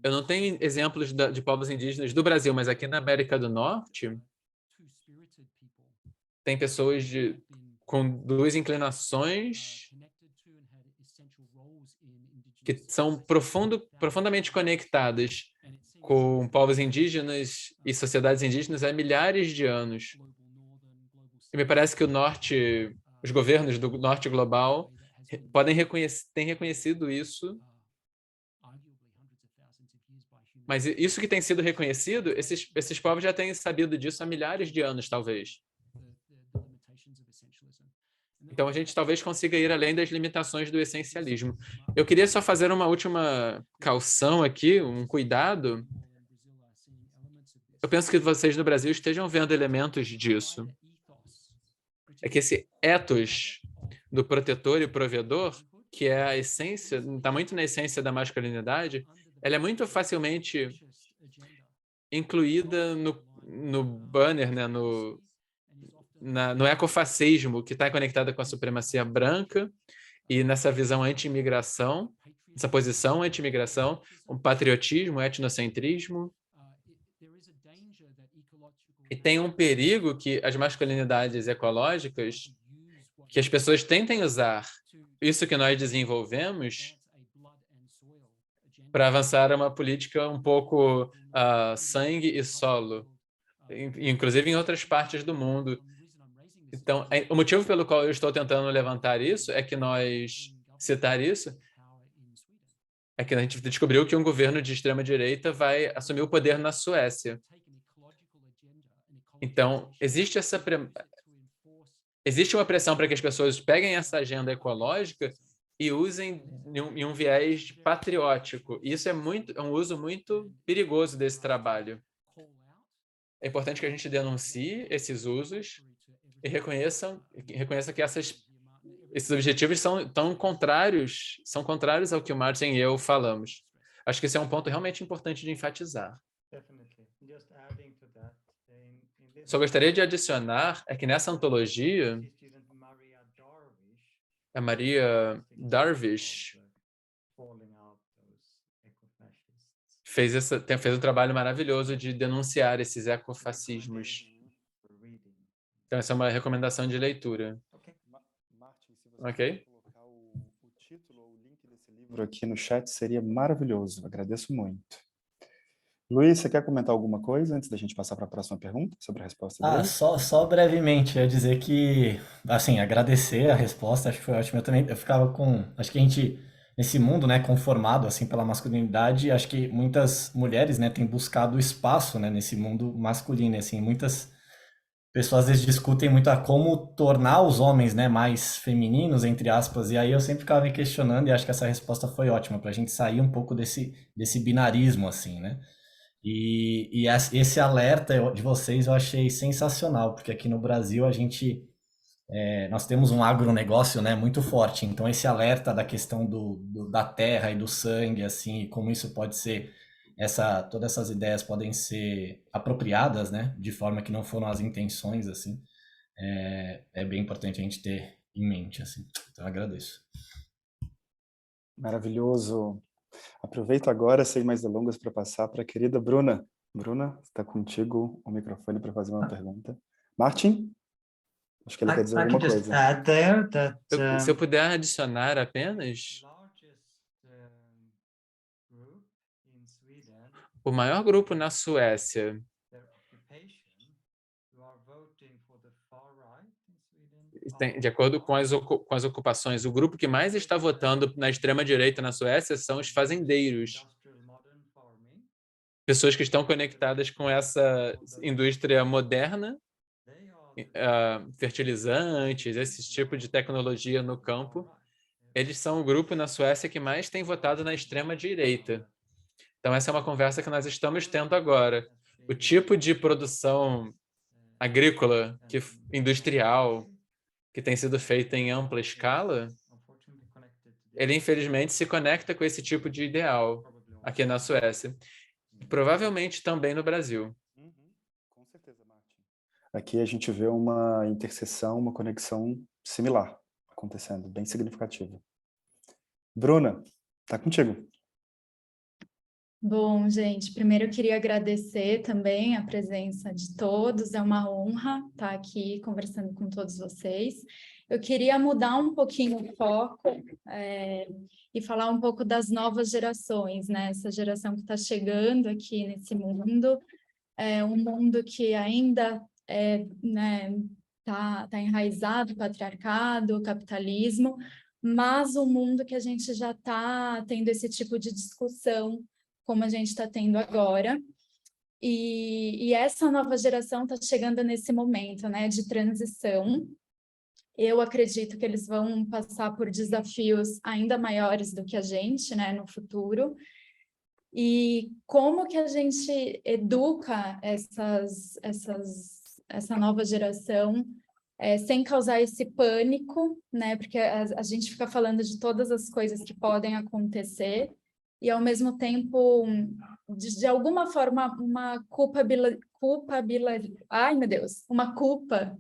Eu não tenho exemplos de povos indígenas do Brasil, mas aqui na América do Norte, tem pessoas com duas inclinações que são profundamente conectadas com povos indígenas e sociedades indígenas há milhares de anos. E me parece que os governos do norte global têm reconhecido isso, mas isso que tem sido reconhecido, esses povos já têm sabido disso há milhares de anos, talvez. Então, a gente talvez consiga ir além das limitações do essencialismo. Eu queria só fazer uma última caução aqui, um cuidado. Eu penso que vocês no Brasil estejam vendo elementos disso. É que esse ethos do protetor e provedor, que é a essência, está muito na essência da masculinidade, ela é muito facilmente incluída no banner, né, no ecofascismo, que está conectada com a supremacia branca e nessa visão anti-imigração, essa posição anti-imigração, um patriotismo, etnocentrismo. E tem um perigo que as masculinidades ecológicas, que as pessoas tentem usar isso que nós desenvolvemos para avançar uma política um pouco sangue e solo, inclusive em outras partes do mundo. Então, o motivo pelo qual eu estou tentando levantar isso é que citar isso, é que a gente descobriu que um governo de extrema-direita vai assumir o poder na Suécia. Então, existe uma pressão para que as pessoas peguem essa agenda ecológica e usem em um viés patriótico. Isso é um uso muito perigoso desse trabalho. É importante que a gente denuncie esses usos e reconheça que esses objetivos são contrários ao que o Martin e eu falamos. Acho que esse é um ponto realmente importante de enfatizar. Só gostaria de adicionar que nessa antologia, a Maria Darvish fez um trabalho maravilhoso de denunciar esses ecofascismos. Então, essa é uma recomendação de leitura. Martin, se você Ok? colocar o título ou o link desse livro aqui no chat, seria maravilhoso. Agradeço muito. Luiz, você quer comentar alguma coisa antes da gente passar para a próxima pergunta sobre a resposta Ah, dele? só brevemente, eu ia dizer que, assim, agradecer a resposta, acho que foi ótimo. Eu também, eu ficava com, acho que a gente, nesse mundo, né, conformado, assim, pela masculinidade, acho que muitas mulheres, né, têm buscado espaço, né, nesse mundo masculino, e, assim, muitas pessoas às vezes discutem muito a como tornar os homens, né, mais femininos, entre aspas, e aí eu sempre ficava me questionando e acho que essa resposta foi ótima, para a gente sair um pouco desse binarismo, assim, né? Esse alerta de vocês eu achei sensacional, porque aqui no Brasil nós temos um agronegócio, né, muito forte, então esse alerta da questão da terra e do sangue, assim, e como isso pode ser, todas essas ideias podem ser apropriadas, né, de forma que não foram as intenções, assim, é bem importante a gente ter em mente, assim, então eu agradeço. Maravilhoso. Aproveito agora, sem mais delongas, para passar para a querida Bruna. Bruna, está contigo o microfone para fazer uma pergunta. Martin? Acho que ele quer dizer I alguma can just coisa. add there that Se eu puder adicionar apenas, o maior grupo na Suécia, de acordo com as ocupações, o grupo que mais está votando na extrema-direita na Suécia são os fazendeiros. Pessoas que estão conectadas com essa indústria moderna, fertilizantes, esse tipo de tecnologia no campo. Eles são o grupo na Suécia que mais tem votado na extrema-direita. Então, essa é uma conversa que nós estamos tendo agora. O tipo de produção agrícola, industrial, que tem sido feita em ampla escala, ele infelizmente se conecta com esse tipo de ideal aqui na Suécia. Provavelmente também no Brasil. Com certeza, Martin. Aqui a gente vê uma interseção, uma conexão similar acontecendo, bem significativa. Bruna, tá contigo. Bom, gente, primeiro eu queria agradecer também a presença de todos, é uma honra estar aqui conversando com todos vocês. Eu queria mudar um pouquinho o foco e falar um pouco das novas gerações, né? Essa geração que está chegando aqui nesse mundo, um mundo que ainda tá enraizado, patriarcado, capitalismo, mas um mundo que a gente já está tendo esse tipo de discussão como a gente está tendo agora, e essa nova geração está chegando nesse momento, né, de transição. Eu acredito que eles vão passar por desafios ainda maiores do que a gente, né, no futuro. E como que a gente educa essa nova geração sem causar esse pânico, né? Porque a gente fica falando de todas as coisas que podem acontecer, e ao mesmo tempo, de alguma forma, uma ai meu Deus, uma culpa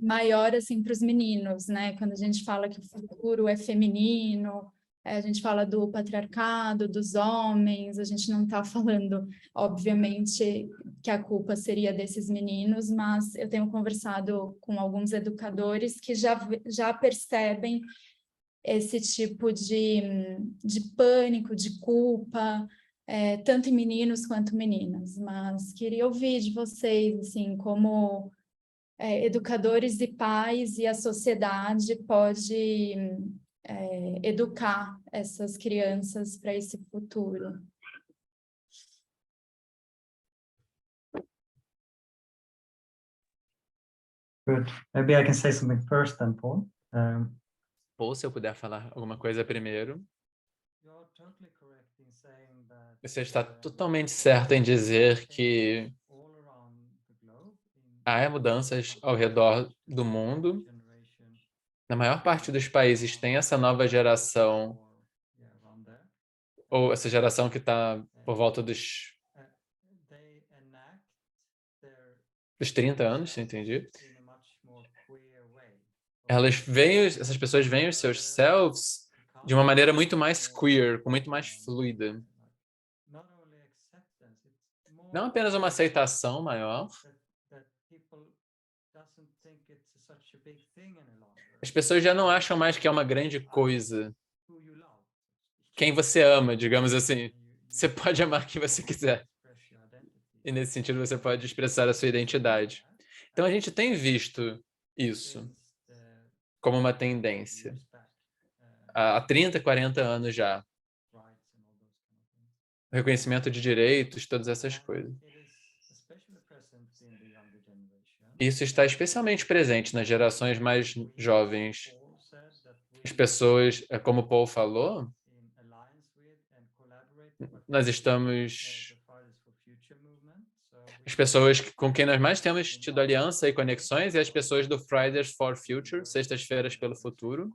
maior assim para os meninos, né? Quando a gente fala que o futuro é feminino, a gente fala do patriarcado, dos homens, a gente não está falando, obviamente, que a culpa seria desses meninos, mas eu tenho conversado com alguns educadores que já percebem esse tipo de pânico, de culpa, tanto em meninos quanto meninas. Mas queria ouvir de vocês, assim, como educadores e pais e a sociedade pode educar essas crianças para esse futuro. good. Maybe I can say something first then, Paul. Ou se eu puder falar alguma coisa primeiro. Você está totalmente certo em dizer que há mudanças ao redor do mundo. Na maior parte dos países tem essa nova geração, ou essa geração que está por volta dos 30 anos, se eu entendi. Essas pessoas veem os seus selves de uma maneira muito mais queer, com muito mais fluida. Não apenas uma aceitação maior. As pessoas já não acham mais que é uma grande coisa quem você ama, digamos assim. você pode amar quem você quiser. E nesse sentido você pode expressar a sua identidade. Então a gente tem visto isso como uma tendência há 30, 40 anos já. O reconhecimento de direitos, todas essas coisas. Isso está especialmente presente nas gerações mais jovens. As pessoas, como o Paul falou, nós estamos... As pessoas com quem nós mais temos tido aliança e conexões e as pessoas do Fridays for Future, Sextas-feiras pelo Futuro.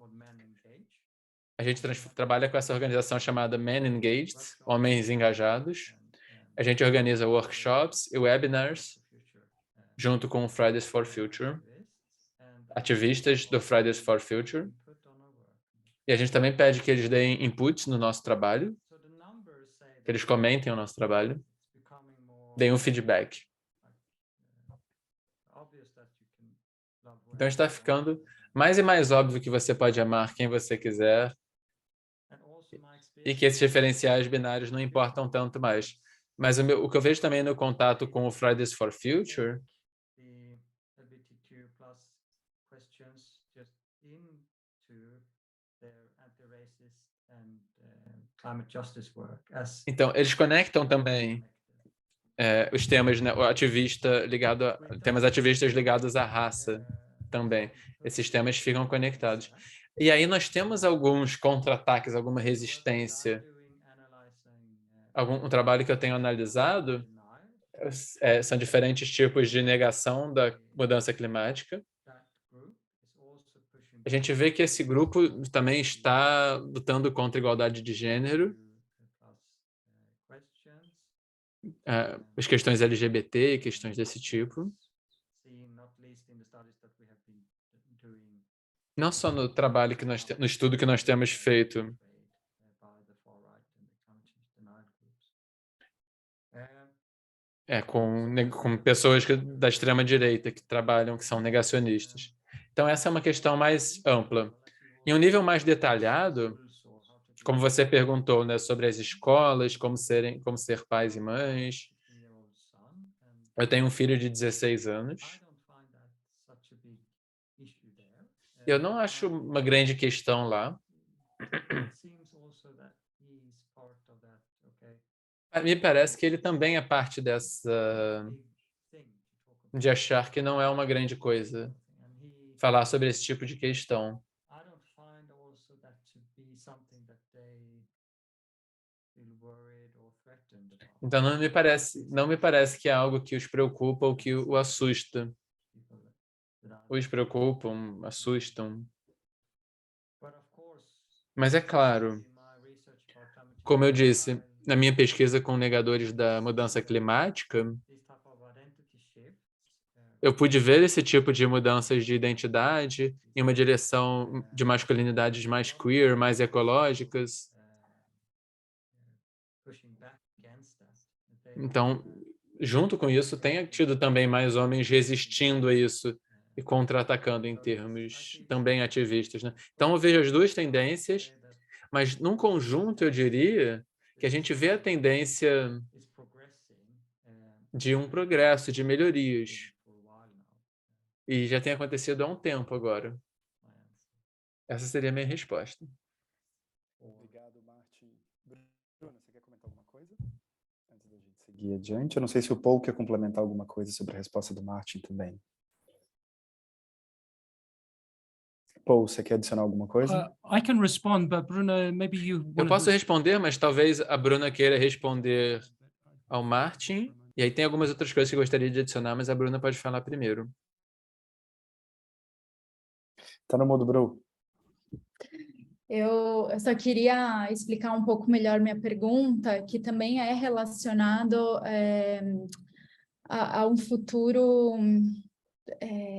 A gente trabalha com essa organização chamada Men Engaged, Homens Engajados. A gente organiza workshops e webinars junto com o Fridays for Future, ativistas do Fridays for Future. E a gente também pede que eles deem input no nosso trabalho, que eles comentem o nosso trabalho, deem um feedback. Então está ficando mais e mais óbvio que você pode amar quem você quiser e que esses referenciais binários não importam tanto mais. Mas o que eu vejo também no contato com o Fridays for Future então, eles conectam também os temas, né, temas ativistas ligados à raça também. Esses temas ficam conectados. E aí nós temos alguns contra-ataques, alguma resistência. Um trabalho que eu tenho analisado são diferentes tipos de negação da mudança climática. A gente vê que esse grupo também está lutando contra a igualdade de gênero, as questões LGBT e questões desse tipo. Não só no trabalho que no estudo que nós temos feito. Com pessoas da extrema-direita que trabalham, que são negacionistas. Então, essa é uma questão mais ampla. Em um nível mais detalhado, como você perguntou, né, sobre as escolas, como ser pais e mães. Eu tenho um filho de 16 anos. Eu não acho uma grande questão lá. Me parece que ele também é parte de achar que não é uma grande coisa falar sobre esse tipo de questão. Então não me parece que é algo que os preocupa ou que o assusta. Os preocupam, assustam. Mas é claro, como eu disse, na minha pesquisa com negadores da mudança climática, eu pude ver esse tipo de mudanças de identidade em uma direção de masculinidades mais queer, mais ecológicas. Então, junto com isso, tem tido também mais homens resistindo a isso e contra-atacando em termos também ativistas, né? Então, eu vejo as duas tendências, mas num conjunto, eu diria que a gente vê a tendência de um progresso, de melhorias. E já tem acontecido há um tempo agora. Essa seria a minha resposta. Obrigado, Martin. Bruna, você quer comentar alguma coisa? Antes da gente seguir adiante. Eu não sei se o Paul quer complementar alguma coisa sobre a resposta do Martin também. Paul, você quer adicionar alguma coisa? I can respond, but Bruna, maybe you... Eu posso responder, mas talvez a Bruna queira responder ao Martin. E aí tem algumas outras coisas que eu gostaria de adicionar, mas a Bruna pode falar primeiro. Tá no mudo, Bru. Eu só queria explicar um pouco melhor minha pergunta, que também é relacionado a um futuro,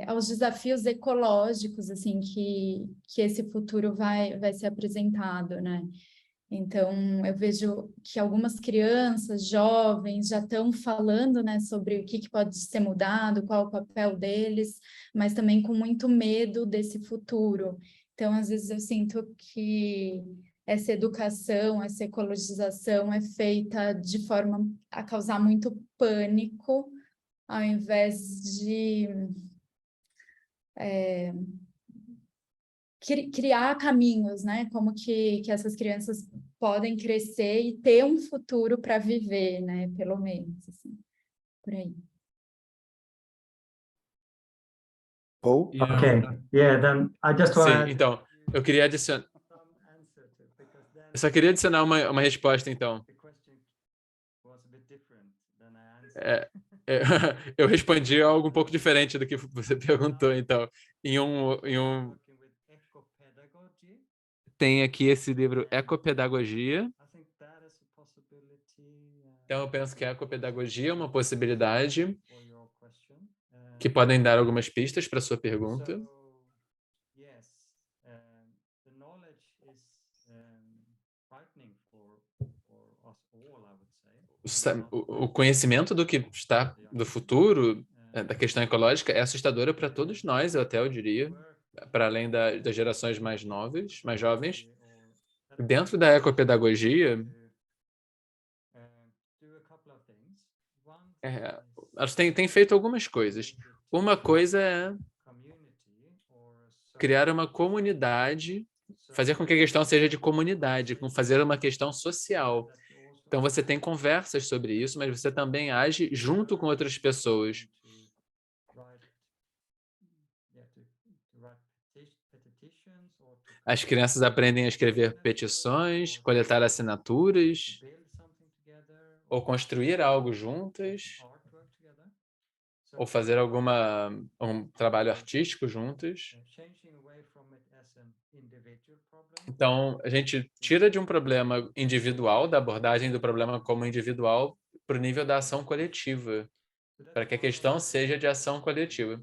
aos desafios ecológicos, assim, que esse futuro vai ser apresentado, né? Então, eu vejo que algumas crianças, jovens, já estão falando, né, sobre o que pode ser mudado, qual o papel deles, mas também com muito medo desse futuro. Então, às vezes eu sinto que essa educação, essa ecologização é feita de forma a causar muito pânico, ao invés de criar caminhos, né? Como que essas crianças podem crescer e ter um futuro para viver, né? Pelo menos, assim, por aí. Paul? Yeah. Okay, yeah, then I just Sim, want então, eu queria adicionar. Eu só queria adicionar uma resposta, então. É, é, eu respondi algo um pouco diferente do que você perguntou, então. Tem aqui esse livro Ecopedagogia. Então, eu penso que a ecopedagogia é uma possibilidade que podem dar algumas pistas para a sua pergunta. O conhecimento do que está do futuro, da questão ecológica, é assustadora para todos nós, até eu diria, para além das gerações mais novas, mais jovens. Dentro da ecopedagogia, elas têm feito algumas coisas. Uma coisa é criar uma comunidade, fazer com que a questão seja de comunidade, com fazer uma questão social. Então, você tem conversas sobre isso, mas você também age junto com outras pessoas. As crianças aprendem a escrever petições, coletar assinaturas, ou construir algo juntas, ou fazer um trabalho artístico juntas. Então, a gente tira de um problema individual, da abordagem do problema como individual, para o nível da ação coletiva, para que a questão seja de ação coletiva.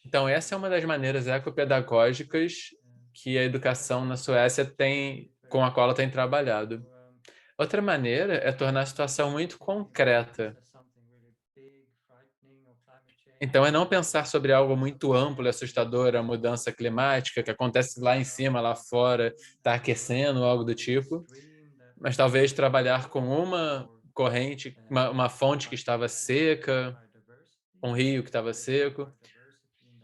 Então, essa é uma das maneiras ecopedagógicas que a educação na Suécia com a qual ela tem trabalhado. Outra maneira é tornar a situação muito concreta. Então, é não pensar sobre algo muito amplo e assustador, a mudança climática, que acontece lá em cima, lá fora, está aquecendo, algo do tipo, mas talvez trabalhar com uma corrente, uma fonte que estava seca, um rio que estava seco,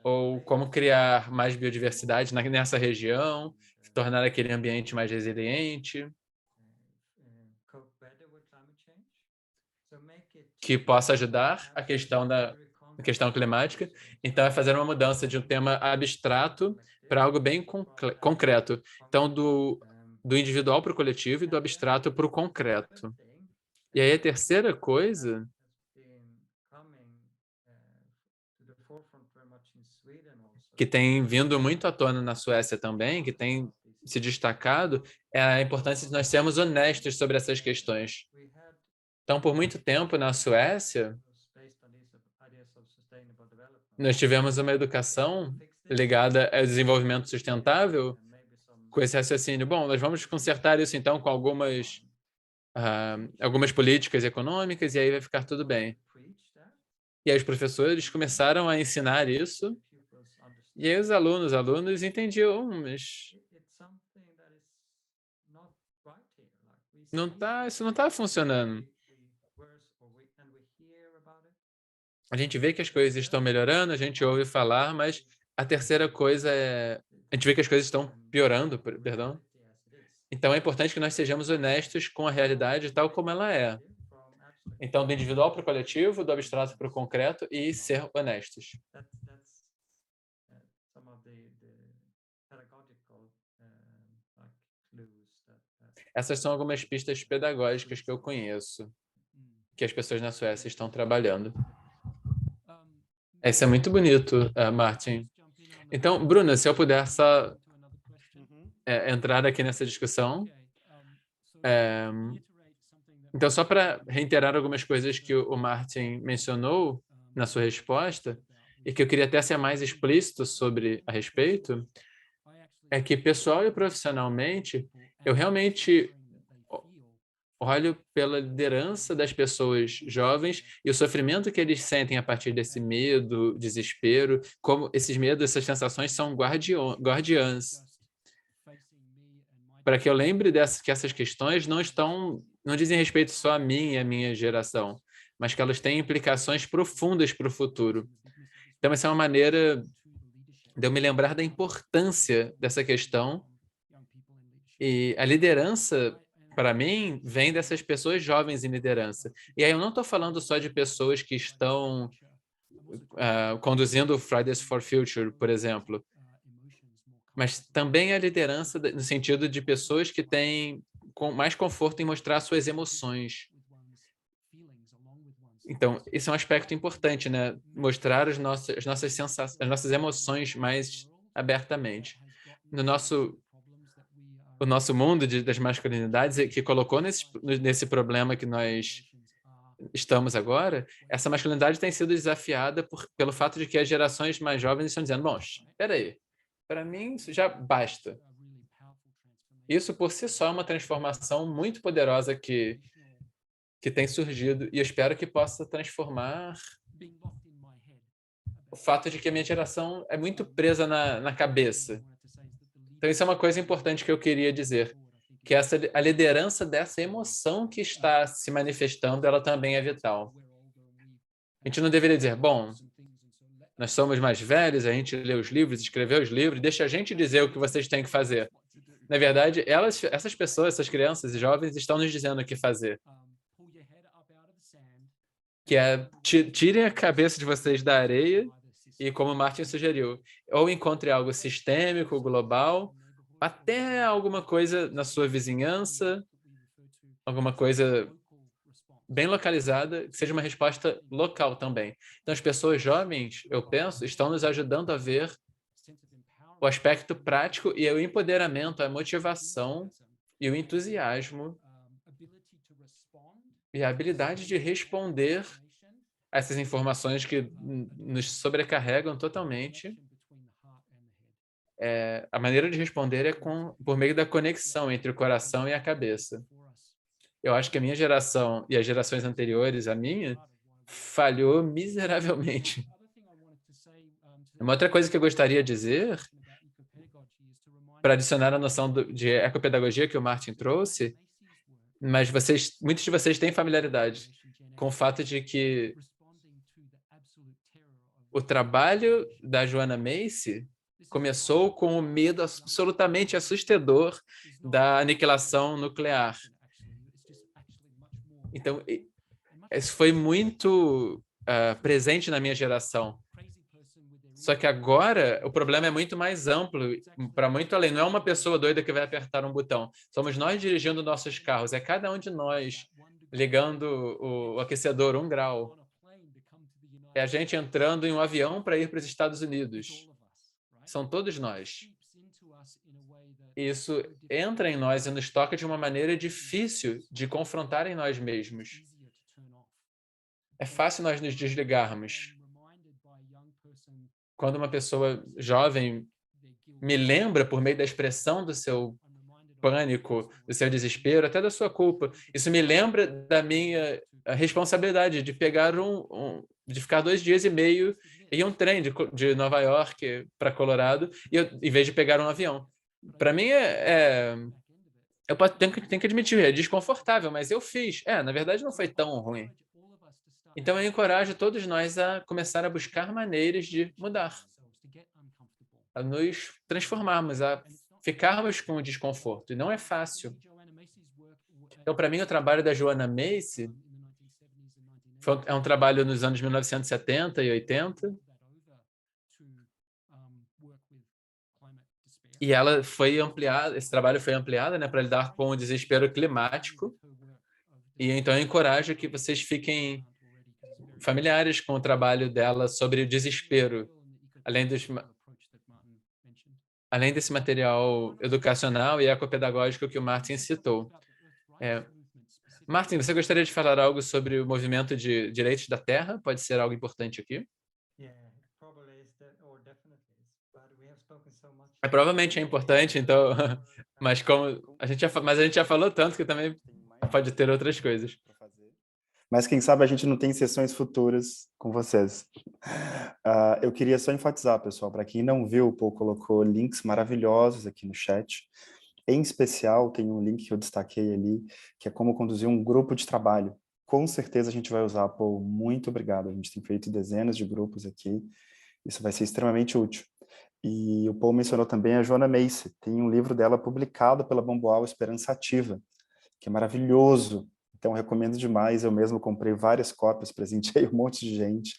ou como criar mais biodiversidade nessa região, tornar aquele ambiente mais resiliente, que possa ajudar a questão climática. Então, é fazer uma mudança de um tema abstrato para algo bem concreto. Então, do individual para o coletivo e do abstrato para o concreto. E aí, a terceira coisa que tem vindo muito à tona na Suécia também, que tem se destacado, é a importância de nós sermos honestos sobre essas questões. Então, por muito tempo na Suécia, nós tivemos uma educação ligada ao desenvolvimento sustentável, com esse raciocínio. Bom, nós vamos consertar isso então com algumas políticas econômicas e aí vai ficar tudo bem. E aí os professores começaram a ensinar isso e aí os alunos entendiam, mas isso não está funcionando. A gente vê que as coisas estão melhorando, a gente ouve falar, mas a terceira coisa é... A gente vê que as coisas estão piorando, perdão. Então, é importante que nós sejamos honestos com a realidade tal como ela é. Então, do individual para o coletivo, do abstrato para o concreto e ser honestos. Essas são algumas pistas pedagógicas que eu conheço, que as pessoas na Suécia estão trabalhando. Isso é muito bonito, Martin. Então, Bruna, se eu puder só entrar aqui nessa discussão. Então, só para reiterar algumas coisas que o Martin mencionou na sua resposta, e que eu queria até ser mais explícito sobre a respeito, é que pessoal e profissionalmente, eu realmente olho pela liderança das pessoas jovens e o sofrimento que eles sentem a partir desse medo, desespero, como esses medos, essas sensações são guardiãs. para que eu lembre que essas questões não dizem respeito só a mim e a minha geração, mas que elas têm implicações profundas para o futuro. Então, essa é uma maneira de eu me lembrar da importância dessa questão. E a liderança, para mim, vem dessas pessoas jovens em liderança. E aí eu não estou falando só de pessoas que estão conduzindo o Fridays for Future, por exemplo, mas também a liderança no sentido de pessoas que têm mais conforto em mostrar suas emoções. Então, esse é um aspecto importante, né? Mostrar as nossas sensações, as nossas emoções mais abertamente. O nosso mundo das masculinidades, que colocou nesse problema que nós estamos agora, essa masculinidade tem sido desafiada pelo fato de que as gerações mais jovens estão dizendo, bom, espera aí, para mim isso já basta. Isso por si só é uma transformação muito poderosa que tem surgido, e eu espero que possa transformar o fato de que a minha geração é muito presa na cabeça. Então, isso é uma coisa importante que eu queria dizer, que a liderança dessa emoção que está se manifestando, ela também é vital. A gente não deveria dizer, bom, nós somos mais velhos, a gente lê os livros, escreveu os livros, deixa a gente dizer o que vocês têm que fazer. Na verdade, essas pessoas, essas crianças e jovens estão nos dizendo o que fazer. Que é, tirem a cabeça de vocês da areia e, como o Martin sugeriu, ou encontre algo sistêmico, global, até alguma coisa na sua vizinhança, alguma coisa bem localizada, que seja uma resposta local também. Então, as pessoas jovens, eu penso, estão nos ajudando a ver o aspecto prático e o empoderamento, a motivação e o entusiasmo e a habilidade de responder a essas informações que nos sobrecarregam totalmente. A maneira de responder é por meio da conexão entre o coração e a cabeça. Eu acho que a minha geração e as gerações anteriores, a minha, falhou miseravelmente. Uma outra coisa que eu gostaria de dizer, para adicionar a noção de ecopedagogia que o Martin trouxe, mas muitos de vocês têm familiaridade com o fato de que o trabalho da Joanna Macy começou com o medo absolutamente assustador da aniquilação nuclear. Então, isso foi muito presente na minha geração. Só que agora o problema é muito mais amplo, para muito além. Não é uma pessoa doida que vai apertar um botão. Somos nós dirigindo nossos carros. É cada um de nós ligando o aquecedor 1 grau. É a gente entrando em um avião para ir para os Estados Unidos. São todos nós. Isso entra em nós e nos toca de uma maneira difícil de confrontar em nós mesmos. É fácil nós nos desligarmos. Quando uma pessoa jovem me lembra, por meio da expressão do seu pânico, do seu desespero, até da sua culpa, isso me lembra da minha responsabilidade de pegar de ficar 2 dias e meio em um trem de Nova York para Colorado, em vez de pegar um avião. Para mim, eu tenho que admitir, é desconfortável, mas eu fiz. Na verdade, não foi tão ruim. Então, eu encorajo todos nós a começar a buscar maneiras de mudar, a nos transformarmos, a ficarmos com o desconforto. E não é fácil. Então, para mim, o trabalho da Joanna Macy é um trabalho nos anos 1970 e 80. E ela foi ampliada, esse trabalho foi ampliado, né, para lidar com o desespero climático. E então eu encorajo que vocês fiquem familiares com o trabalho dela sobre o desespero, além desse material educacional e ecopedagógico que o Martin citou. Martin, você gostaria de falar algo sobre o movimento de direitos da terra? Pode ser algo importante aqui? Provavelmente é importante, então, mas a gente já falou tanto que também pode ter outras coisas. Mas quem sabe a gente não tem sessões futuras com vocês. Eu queria só enfatizar, pessoal, para quem não viu, o Paul colocou links maravilhosos aqui no chat. Em especial, tem um link que eu destaquei ali, que é como conduzir um grupo de trabalho. Com certeza a gente vai usar, Paul. Muito obrigado. A gente tem feito dezenas de grupos aqui. Isso vai ser extremamente útil. E o Paul mencionou também a Joanna Macy. Tem um livro dela publicado pela Bamboal, Esperança Ativa, que é maravilhoso. Então, recomendo demais. Eu mesmo comprei várias cópias, presenteei um monte de gente.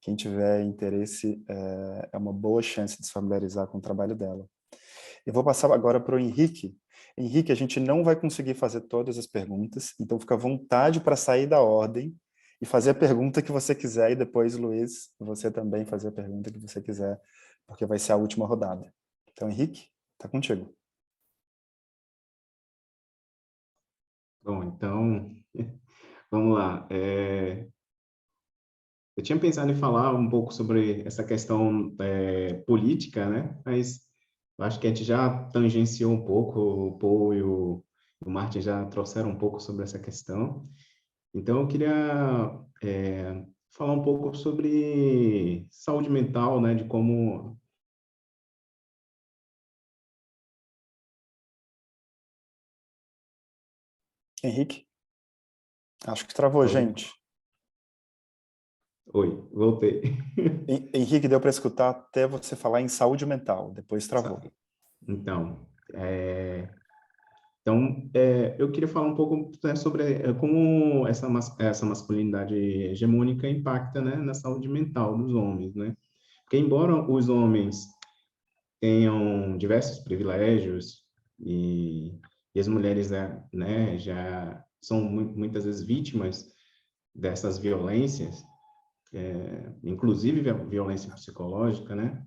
Quem tiver interesse, é uma boa chance de se familiarizar com o trabalho dela. Eu vou passar agora para o Henrique. Henrique, a gente não vai conseguir fazer todas as perguntas, então fica à vontade para sair da ordem e fazer a pergunta que você quiser, e depois, Luiz, você também fazer a pergunta que você quiser, porque vai ser a última rodada. Então, Henrique, está contigo. Bom, então, vamos lá. Eu tinha pensado em falar um pouco sobre essa questão política, né? Mas eu acho que a gente já tangenciou um pouco, o Paul e o Martin já trouxeram um pouco sobre essa questão. Então, eu queria falar um pouco sobre saúde mental, né? De como... Henrique? Acho que travou, Oi? gente. Oi, voltei. Henrique, deu para escutar até você falar em saúde mental, depois travou. Então, eu queria falar um pouco, né, sobre como essa masculinidade hegemônica impacta, né, na saúde mental dos homens, né? Porque embora os homens tenham diversos privilégios e as mulheres, né, já são muitas vezes vítimas dessas violências, inclusive violência psicológica, né?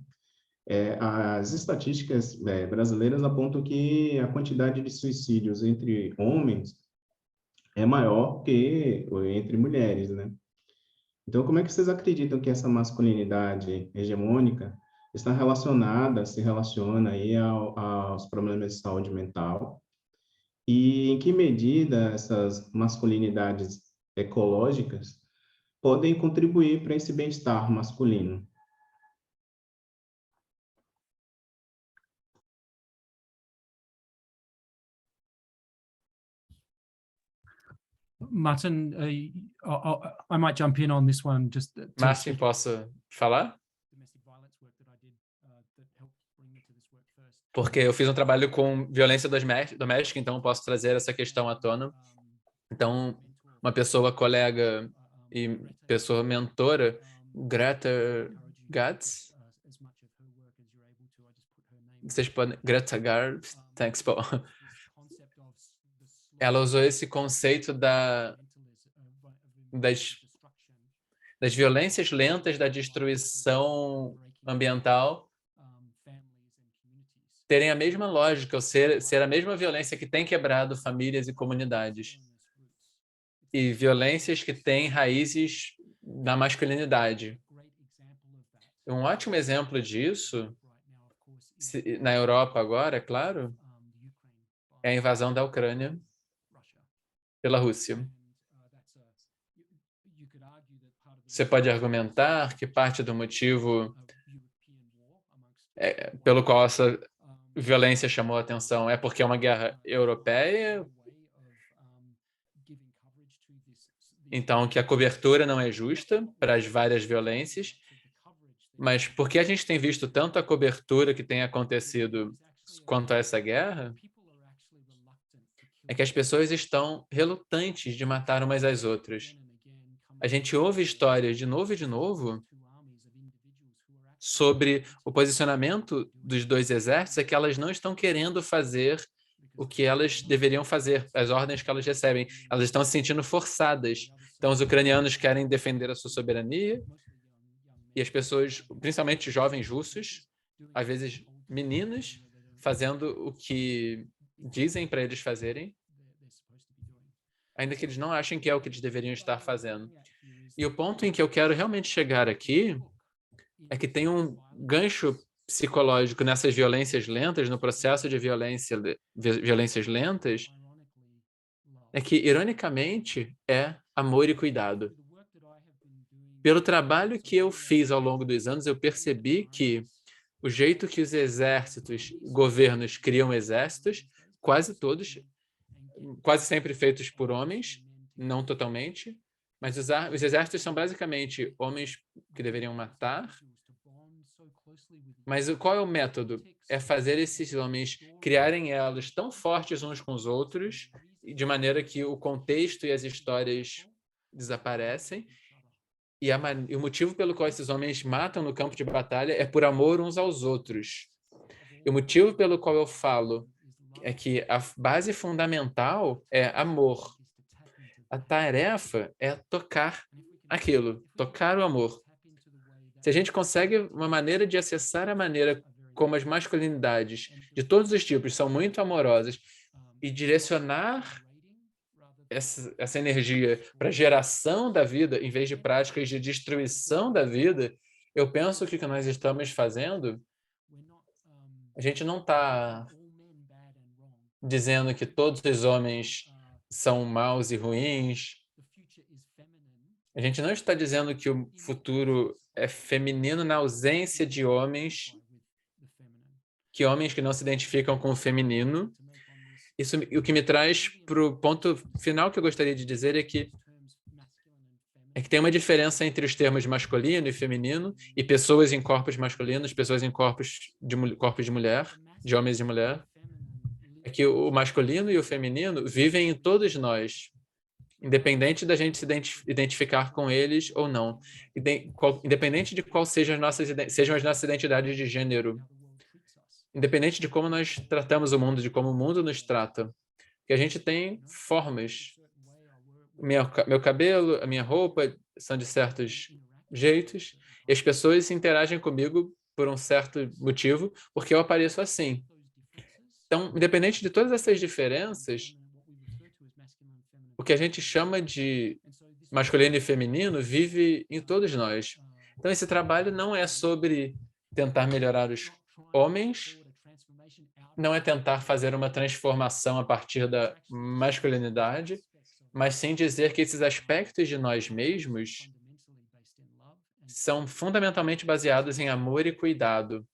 As estatísticas brasileiras apontam que a quantidade de suicídios entre homens é maior que entre mulheres, né? Então, como é que vocês acreditam que essa masculinidade hegemônica está relacionada, se relaciona aí aos problemas de saúde mental? E em que medida essas masculinidades ecológicas podem contribuir para esse bem-estar masculino? Martin, I might jump in on this one. Just to Martin, posso falar? domestic violence work that I did that helped bring me to this work first. Porque eu fiz um trabalho com violência doméstica, então eu posso trazer essa questão à tona. Então, uma pessoa colega e pessoa mentora, Greta Gartz, vocês podem... Greta Gartz, thanks, Paul. Ela usou esse conceito das violências lentas da destruição ambiental terem a mesma lógica, ou ser a mesma violência que tem quebrado famílias e comunidades. E violências que têm raízes na masculinidade. Um ótimo exemplo disso, na Europa agora, é claro, é a invasão da Ucrânia pela Rússia. Você pode argumentar que parte do motivo pelo qual essa violência chamou a atenção é porque é uma guerra europeia, então que a cobertura não é justa para as várias violências, mas porque a gente tem visto tanto a cobertura que tem acontecido quanto a essa guerra, é que as pessoas estão relutantes de matar umas às outras. A gente ouve histórias de novo e de novo sobre o posicionamento dos dois exércitos, é que elas não estão querendo fazer o que elas deveriam fazer, as ordens que elas recebem. Elas estão se sentindo forçadas. Então, os ucranianos querem defender a sua soberania e as pessoas, principalmente jovens russos, às vezes meninos, fazendo o que dizem para eles fazerem, ainda que eles não achem que é o que eles deveriam estar fazendo. E o ponto em que eu quero realmente chegar aqui é que tem um gancho psicológico nessas violências lentas, no processo de violências lentas, é que, ironicamente, é amor e cuidado. Pelo trabalho que eu fiz ao longo dos anos, eu percebi que o jeito que os exércitos, governos criam exércitos quase todos, quase sempre feitos por homens, não totalmente, mas os exércitos são basicamente homens que deveriam matar. Mas qual é o método? É fazer esses homens criarem elos tão fortes uns com os outros, de maneira que o contexto e as histórias desaparecem, e o motivo pelo qual esses homens matam no campo de batalha é por amor uns aos outros. E o motivo pelo qual eu falo é que a base fundamental é amor. A tarefa é tocar aquilo, tocar o amor. Se a gente consegue uma maneira de acessar a maneira como as masculinidades de todos os tipos são muito amorosas e direcionar essa energia para geração da vida, em vez de práticas de destruição da vida, eu penso que o que nós estamos fazendo, a gente não está dizendo que todos os homens são maus e ruins. A gente não está dizendo que o futuro é feminino na ausência de homens que não se identificam com o feminino. Isso, o que me traz para o ponto final que eu gostaria de dizer é que tem uma diferença entre os termos masculino e feminino e pessoas em corpos masculinos, pessoas em corpos de mulher, de homens e mulher. É que o masculino e o feminino vivem em todos nós, independente da gente se identificar com eles ou não, independente de qual sejam as nossas identidades de gênero, independente de como nós tratamos o mundo, de como o mundo nos trata, que a gente tem formas. Meu cabelo, a minha roupa são de certos jeitos, e as pessoas interagem comigo por um certo motivo, porque eu apareço assim. Então, independente de todas essas diferenças, o que a gente chama de masculino e feminino vive em todos nós. Então, esse trabalho não é sobre tentar melhorar os homens, não é tentar fazer uma transformação a partir da masculinidade, mas sim dizer que esses aspectos de nós mesmos são fundamentalmente baseados em amor e cuidado.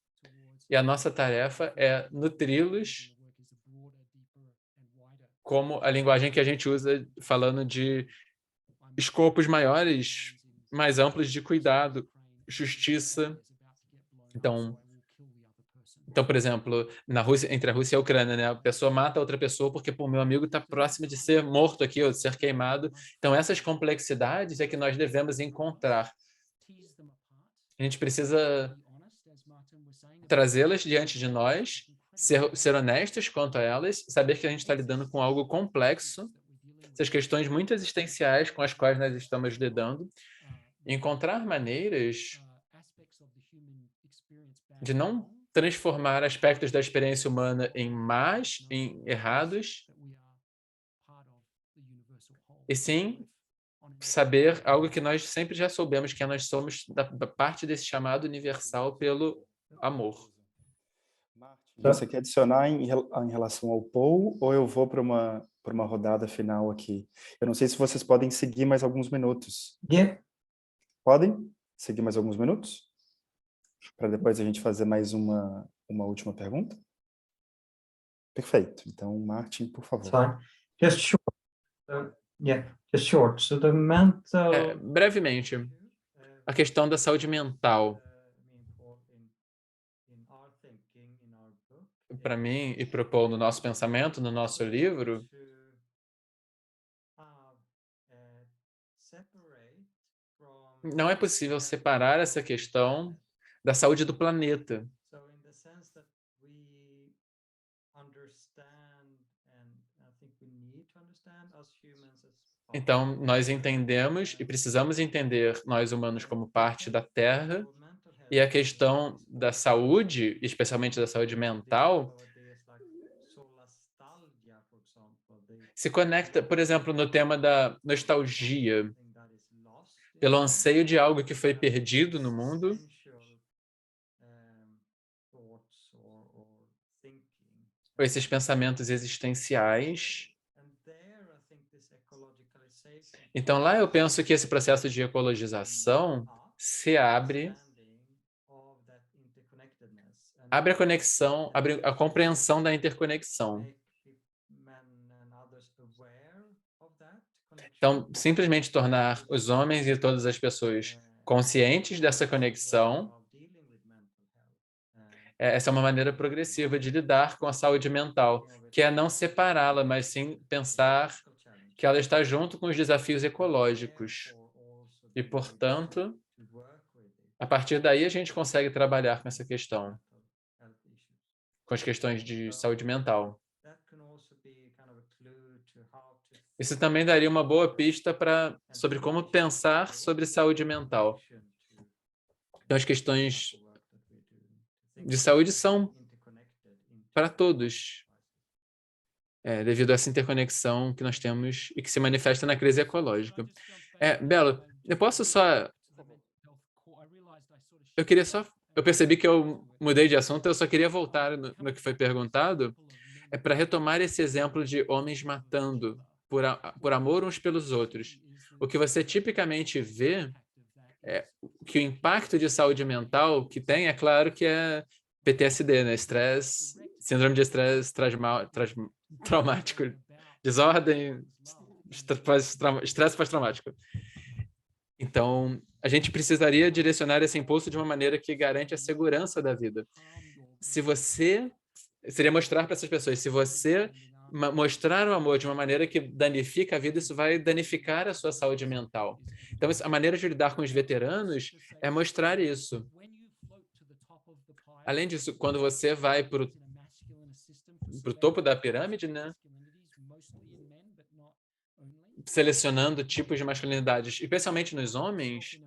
E a nossa tarefa é nutri-los como a linguagem que a gente usa falando de escopos maiores, mais amplos de cuidado, justiça. Então, por exemplo, na Rússia, entre a Rússia e a Ucrânia, né, a pessoa mata a outra pessoa porque o meu amigo está próximo de ser morto aqui ou de ser queimado. Então, essas complexidades é que nós devemos encontrar. A gente precisa trazê-las diante de nós, ser honestos quanto a elas, saber que a gente está lidando com algo complexo, essas questões muito existenciais com as quais nós estamos lidando, encontrar maneiras de não transformar aspectos da experiência humana em más, em errados, e sim saber algo que nós sempre já soubemos, que nós somos da parte desse chamado universal pelo amor. Você quer adicionar em relação ao Paul, ou eu vou para uma rodada final aqui? Eu não sei se vocês podem seguir mais alguns minutos. Yeah. Podem seguir mais alguns minutos? Para depois a gente fazer mais uma última pergunta? Perfeito. Então, Martin, por favor. Fine. Just short. Just short. So the mental. Brevemente, a questão da saúde mental. Para mim, e para o Paul, no nosso pensamento, no nosso livro, não é possível separar essa questão da saúde do planeta. Então, nós entendemos e precisamos entender nós humanos como parte da Terra, e a questão da saúde, especialmente da saúde mental, se conecta, por exemplo, no tema da nostalgia, pelo anseio de algo que foi perdido no mundo, ou esses pensamentos existenciais. Então, lá eu penso que esse processo de ecologização se abre a conexão, abre a compreensão da interconexão. Então, simplesmente tornar os homens e todas as pessoas conscientes dessa conexão, essa é uma maneira progressiva de lidar com a saúde mental, que é não separá-la, mas sim pensar que ela está junto com os desafios ecológicos. E, portanto, a partir daí a gente consegue trabalhar com essa questão, com as questões de saúde mental. Isso também daria uma boa pista sobre como pensar sobre saúde mental. Então, as questões de saúde são para todos, devido a essa interconexão que nós temos e que se manifesta na crise ecológica. Belo, eu posso só... Eu percebi que eu mudei de assunto, eu só queria voltar no que foi perguntado, para retomar esse exemplo de homens matando por amor uns pelos outros. O que você tipicamente vê é que o impacto de saúde mental que tem, é claro que é PTSD, né? Síndrome de estresse traumático, desordem, estresse pós-traumático. Então, a gente precisaria direcionar esse impulso de uma maneira que garante a segurança da vida. Seria mostrar para essas pessoas, se você mostrar o amor de uma maneira que danifica a vida, isso vai danificar a sua saúde mental. Então, a maneira de lidar com os veteranos é mostrar isso. Além disso, quando você vai para o topo da pirâmide, né? Selecionando tipos de masculinidades, especialmente nos homens,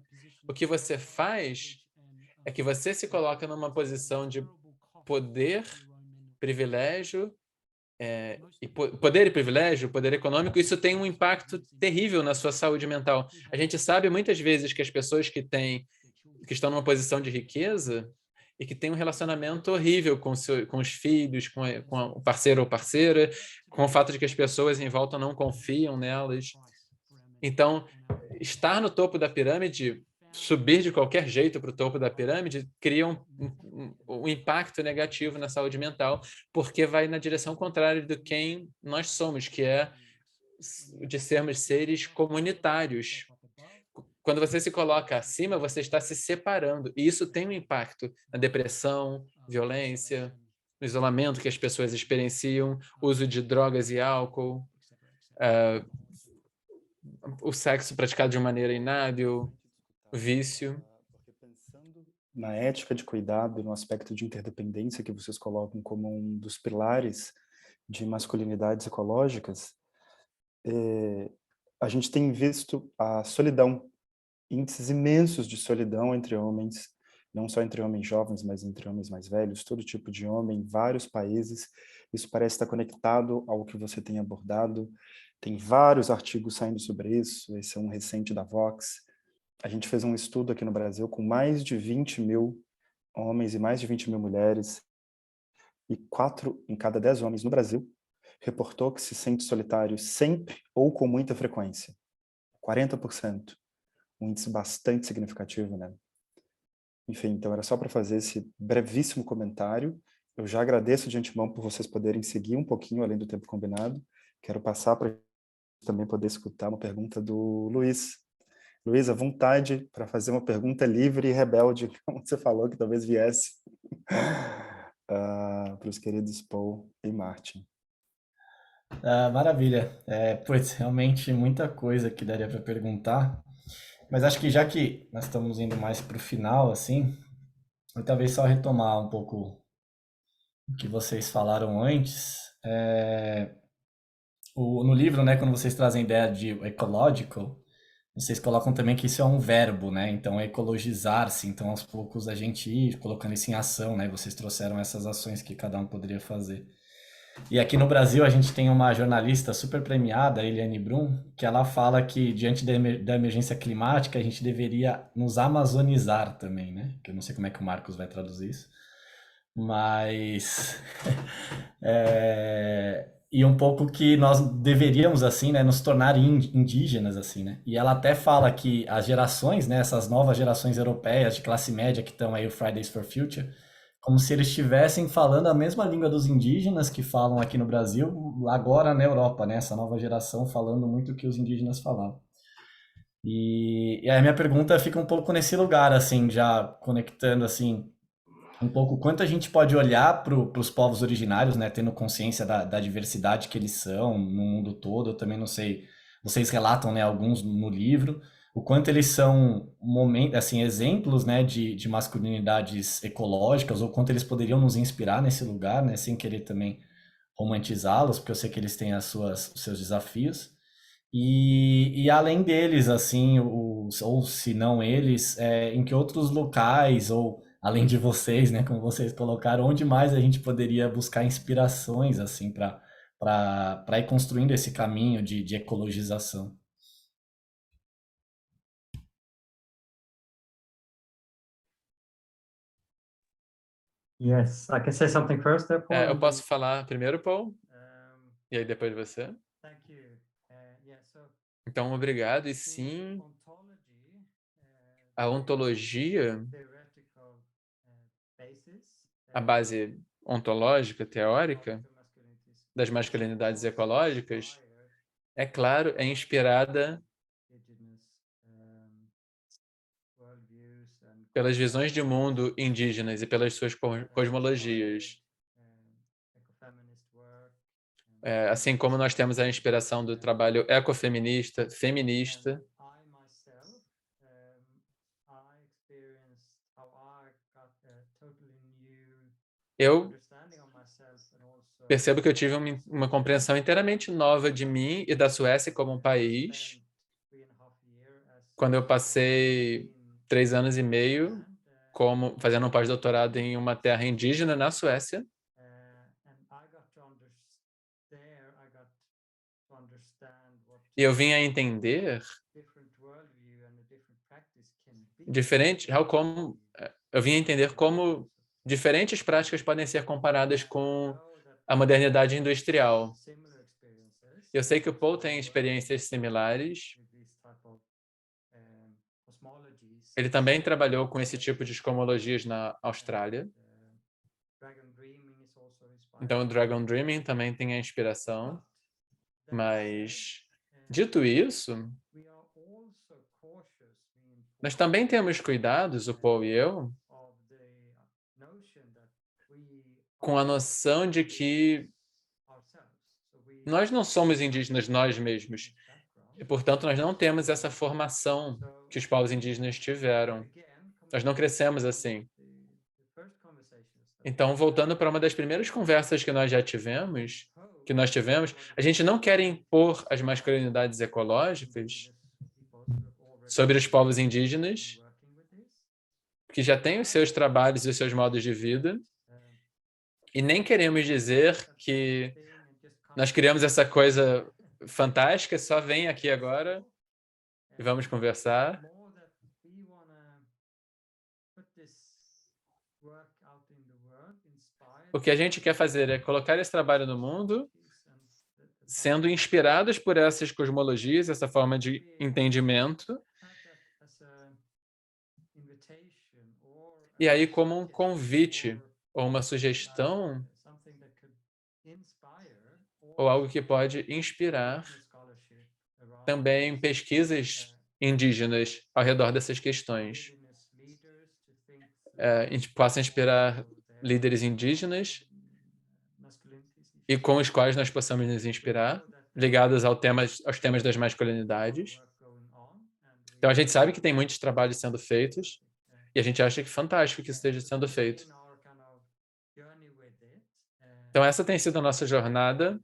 o que você faz é que você se coloca numa posição de poder, privilégio, poder e privilégio, poder econômico, isso tem um impacto terrível na sua saúde mental. A gente sabe muitas vezes que as pessoas que estão numa posição de riqueza e que têm um relacionamento horrível com os filhos, com o parceiro ou parceira, com o fato de que as pessoas em volta não confiam nelas. Então, estar no topo da pirâmide, subir de qualquer jeito para o topo da pirâmide, cria um impacto negativo na saúde mental, porque vai na direção contrária do quem nós somos, que é de sermos seres comunitários. Quando você se coloca acima, você está se separando, e isso tem um impacto na depressão, violência, no isolamento que as pessoas experienciam, uso de drogas e álcool, o sexo praticado de uma maneira inábil, vício. Porque pensando na ética de cuidado e no aspecto de interdependência que vocês colocam como um dos pilares de masculinidades ecológicas, a gente tem visto a solidão, índices imensos de solidão entre homens, não só entre homens jovens, mas entre homens mais velhos, todo tipo de homem, em vários países. Isso parece estar conectado ao que você tem abordado. Tem vários artigos saindo sobre isso, esse é um recente da Vox. A gente fez um estudo aqui no Brasil com mais de 20 mil homens e mais de 20 mil mulheres, e 4 em cada 10 homens no Brasil reportou que se sente solitário sempre ou com muita frequência. 40%. Um índice bastante significativo, né? Enfim, então era só para fazer esse brevíssimo comentário. Eu já agradeço de antemão por vocês poderem seguir um pouquinho além do tempo combinado. Quero passar para também poder escutar uma pergunta do Luiz. Luiz, à vontade para fazer uma pergunta livre e rebelde, como você falou que talvez viesse para os queridos Paul e Martin. Maravilha. Pois, realmente muita coisa que daria para perguntar, mas acho que já que nós estamos indo mais para o final, assim, eu talvez só retomar um pouco o que vocês falaram antes. No livro, né, quando vocês trazem a ideia de ecological, vocês colocam também que isso é um verbo, né? Então, é ecologizar-se. Então, aos poucos, a gente ir colocando isso em ação, né? Vocês trouxeram essas ações que cada um poderia fazer. E aqui no Brasil, a gente tem uma jornalista super premiada, Eliane Brum, que ela fala que, diante da emergência climática, a gente deveria nos amazonizar também, né? Que eu não sei como é que o Marcos vai traduzir isso. Mas... E um pouco que nós deveríamos, assim, né, nos tornar indígenas, assim, né? E ela até fala que as gerações, né, essas novas gerações europeias de classe média que estão aí, o Fridays for Future, como se eles estivessem falando a mesma língua dos indígenas que falam aqui no Brasil, agora na Europa, né? Essa nova geração falando muito o que os indígenas falavam. E aí a minha pergunta fica um pouco nesse lugar, assim, já conectando, assim, um pouco quanto a gente pode olhar para os povos originários, né, tendo consciência da diversidade que eles são no mundo todo. Eu também não sei, vocês relatam, né, alguns no livro, o quanto eles são assim, exemplos, né, de masculinidades ecológicas, ou quanto eles poderiam nos inspirar nesse lugar, né, sem querer também romantizá-los, porque eu sei que eles têm os seus desafios. E além deles, assim, ou se não eles, em que outros locais, ou além de vocês, né, como vocês colocaram, onde mais a gente poderia buscar inspirações, assim, para ir construindo esse caminho de ecologização? Yes, I can say something first there, Paul. Eu posso falar primeiro, Paul, e aí depois você. Thank you. Yeah, so Então, obrigado. E sim, a ontologia, theoretical basis a base ontológica, teórica, das masculinidades ecológicas, é claro, é inspirada pelas visões de mundo indígenas e pelas suas cosmologias. Assim como nós temos a inspiração do trabalho ecofeminista, feminista, eu percebo que eu tive uma compreensão inteiramente nova de mim e da Suécia como um país quando eu passei 3 anos e meio fazendo um pós-doutorado em uma terra indígena na Suécia. E eu vim a entender eu vim a entender como diferentes práticas podem ser comparadas com a modernidade industrial. Eu sei que o Paul tem experiências similares. Ele também trabalhou com esse tipo de cosmologias na Austrália. Então, o Dragon Dreaming também tem a inspiração. Mas, dito isso, nós também temos cuidados, o Paul e eu, com a noção de que nós não somos indígenas nós mesmos. E, portanto, nós não temos essa formação que os povos indígenas tiveram. Nós não crescemos assim. Então, voltando para uma das primeiras conversas que nós tivemos, a gente não quer impor as masculinidades ecológicas sobre os povos indígenas, que já têm os seus trabalhos e os seus modos de vida, e nem queremos dizer que nós criamos essa coisa fantástica, só vem aqui agora e vamos conversar. O que a gente quer fazer é colocar esse trabalho no mundo, sendo inspirados por essas cosmologias, essa forma de entendimento, e aí como um convite ou uma sugestão ou algo que pode inspirar também pesquisas indígenas ao redor dessas questões. A gente possa inspirar líderes indígenas e com os quais nós possamos nos inspirar, ligados aos temas das masculinidades. Então, a gente sabe que tem muitos trabalhos sendo feitos e a gente acha que é fantástico que isso esteja sendo feito. Então, essa tem sido a nossa jornada,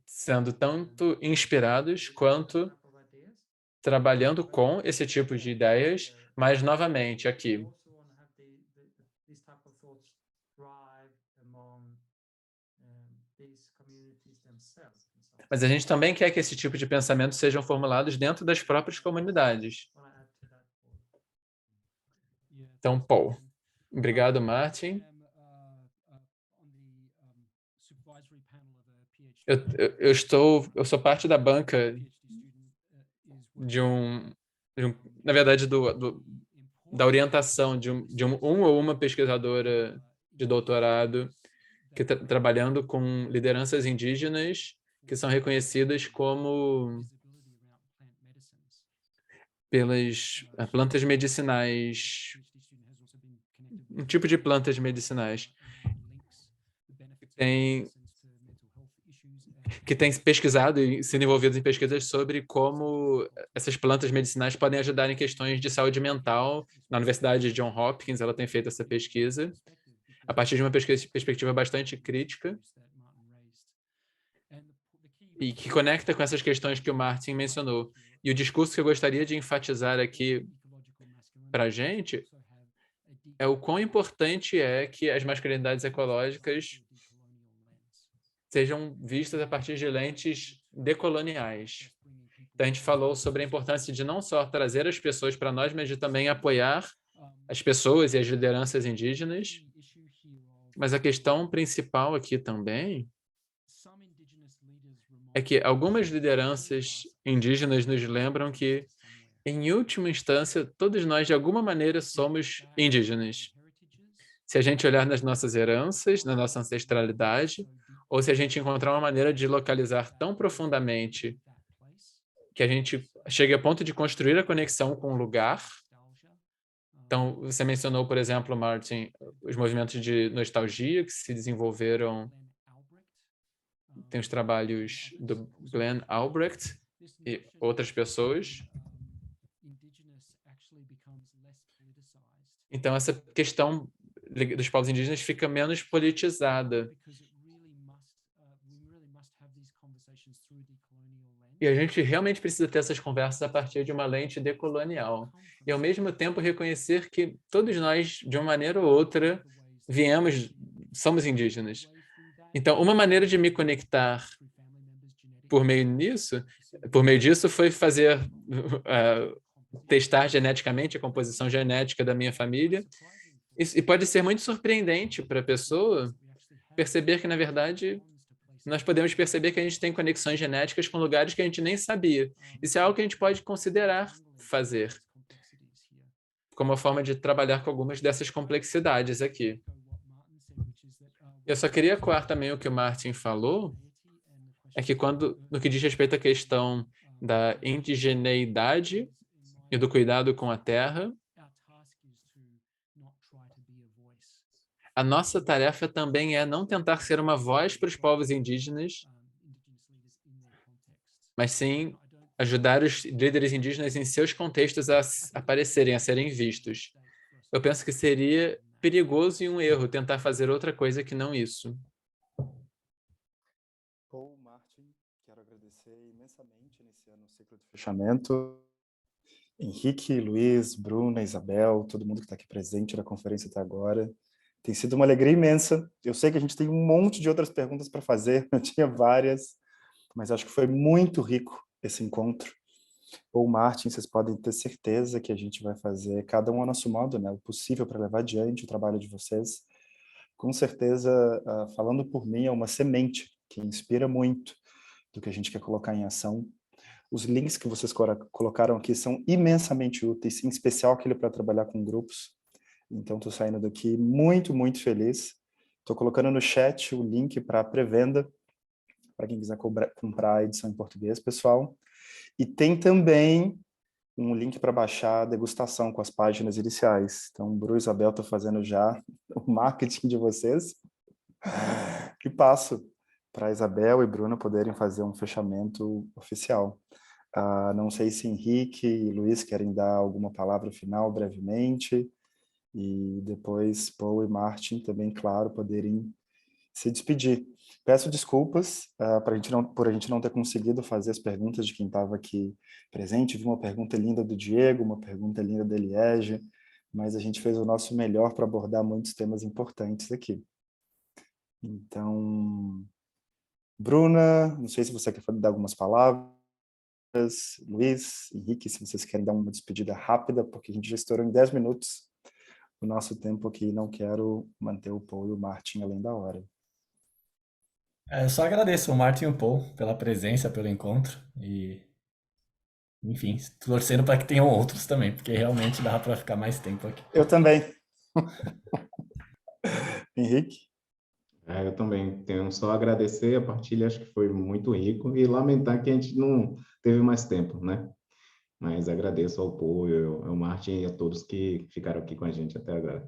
sendo tanto inspirados quanto trabalhando com esse tipo de ideias, mas, novamente, aqui. Mas a gente também quer que esse tipo de pensamento sejam formulados dentro das próprias comunidades. Então, Paul. Obrigado, Martin. Eu sou parte da banca na verdade, da orientação de um ou uma pesquisadora de doutorado que trabalhando com lideranças indígenas que são reconhecidas como pelas plantas medicinais, um tipo de plantas medicinais que tem pesquisado e sido envolvido em pesquisas sobre como essas plantas medicinais podem ajudar em questões de saúde mental. Na Universidade de Johns Hopkins, ela tem feito essa pesquisa a partir de uma perspectiva bastante crítica e que conecta com essas questões que o Martin mencionou. E o discurso que eu gostaria de enfatizar aqui para a gente é o quão importante é que as masculinidades ecológicas sejam vistas a partir de lentes decoloniais. Então, a gente falou sobre a importância de não só trazer as pessoas para nós, mas de também apoiar as pessoas e as lideranças indígenas. Mas a questão principal aqui também é que algumas lideranças indígenas nos lembram que, em última instância, todos nós, de alguma maneira, somos indígenas. Se a gente olhar nas nossas heranças, na nossa ancestralidade, ou se a gente encontrar uma maneira de localizar tão profundamente que a gente chegue a ponto de construir a conexão com o lugar. Então, você mencionou, por exemplo, Martin, os movimentos de nostalgia que se desenvolveram. Tem os trabalhos do Glenn Albrecht e outras pessoas. Então, essa questão dos povos indígenas fica menos politizada. E a gente realmente precisa ter essas conversas a partir de uma lente decolonial. E, ao mesmo tempo, reconhecer que todos nós, de uma maneira ou outra, somos indígenas. Então, uma maneira de me conectar por meio disso, foi fazer, testar geneticamente a composição genética da minha família. E pode ser muito surpreendente para a pessoa perceber que, na verdade, nós podemos perceber que a gente tem conexões genéticas com lugares que a gente nem sabia. Isso é algo que a gente pode considerar fazer, como uma forma de trabalhar com algumas dessas complexidades aqui. Eu só queria coar também o que o Martin falou, é que no que diz respeito à questão da indigeneidade e do cuidado com a terra, a nossa tarefa também é não tentar ser uma voz para os povos indígenas, mas sim ajudar os líderes indígenas em seus contextos a aparecerem, a serem vistos. Eu penso que seria perigoso e um erro tentar fazer outra coisa que não isso. Paul, Martin, quero agradecer imensamente iniciando o ciclo de fechamento. Henrique, Luiz, Bruna, Isabel, todo mundo que está aqui presente na conferência até agora. Tem sido uma alegria imensa. Eu sei que a gente tem um monte de outras perguntas para fazer, eu tinha várias, mas acho que foi muito rico esse encontro. Ou Martin, vocês podem ter certeza que a gente vai fazer, cada um a nosso modo, né, o possível para levar adiante o trabalho de vocês. Com certeza, falando por mim, é uma semente que inspira muito do que a gente quer colocar em ação. Os links que vocês colocaram aqui são imensamente úteis, em especial aquele para trabalhar com grupos. Então, estou saindo daqui muito, muito feliz. Estou colocando no chat o link para a pré-venda, para quem quiser comprar a edição em português, pessoal. E tem também um link para baixar a degustação com as páginas iniciais. Então, Bru e Isabel, estou fazendo já o marketing de vocês. E passo para Isabel e Bruna poderem fazer um fechamento oficial. Não sei se Henrique e Luiz querem dar alguma palavra final brevemente. E depois Paul e Martin também, claro, poderem se despedir. Peço desculpas por a gente não ter conseguido fazer as perguntas de quem estava aqui presente. Vi uma pergunta linda do Diego, uma pergunta linda da Eliege, mas a gente fez o nosso melhor para abordar muitos temas importantes aqui. Então, Bruna, não sei se você quer dar algumas palavras. Luiz, Henrique, se vocês querem dar uma despedida rápida, porque a gente já estourou em 10 minutos o nosso tempo aqui, não quero manter o Paul e o Martin além da hora. Eu só agradeço o Martin e o Paul pela presença, pelo encontro e, enfim, torcendo para que tenham outros também, porque realmente dá para ficar mais tempo aqui. Eu também. Henrique? Eu também tenho só a agradecer a partilha, acho que foi muito rico, e lamentar que a gente não teve mais tempo, né? Mas agradeço ao apoio, ao Martin e a todos que ficaram aqui com a gente até agora.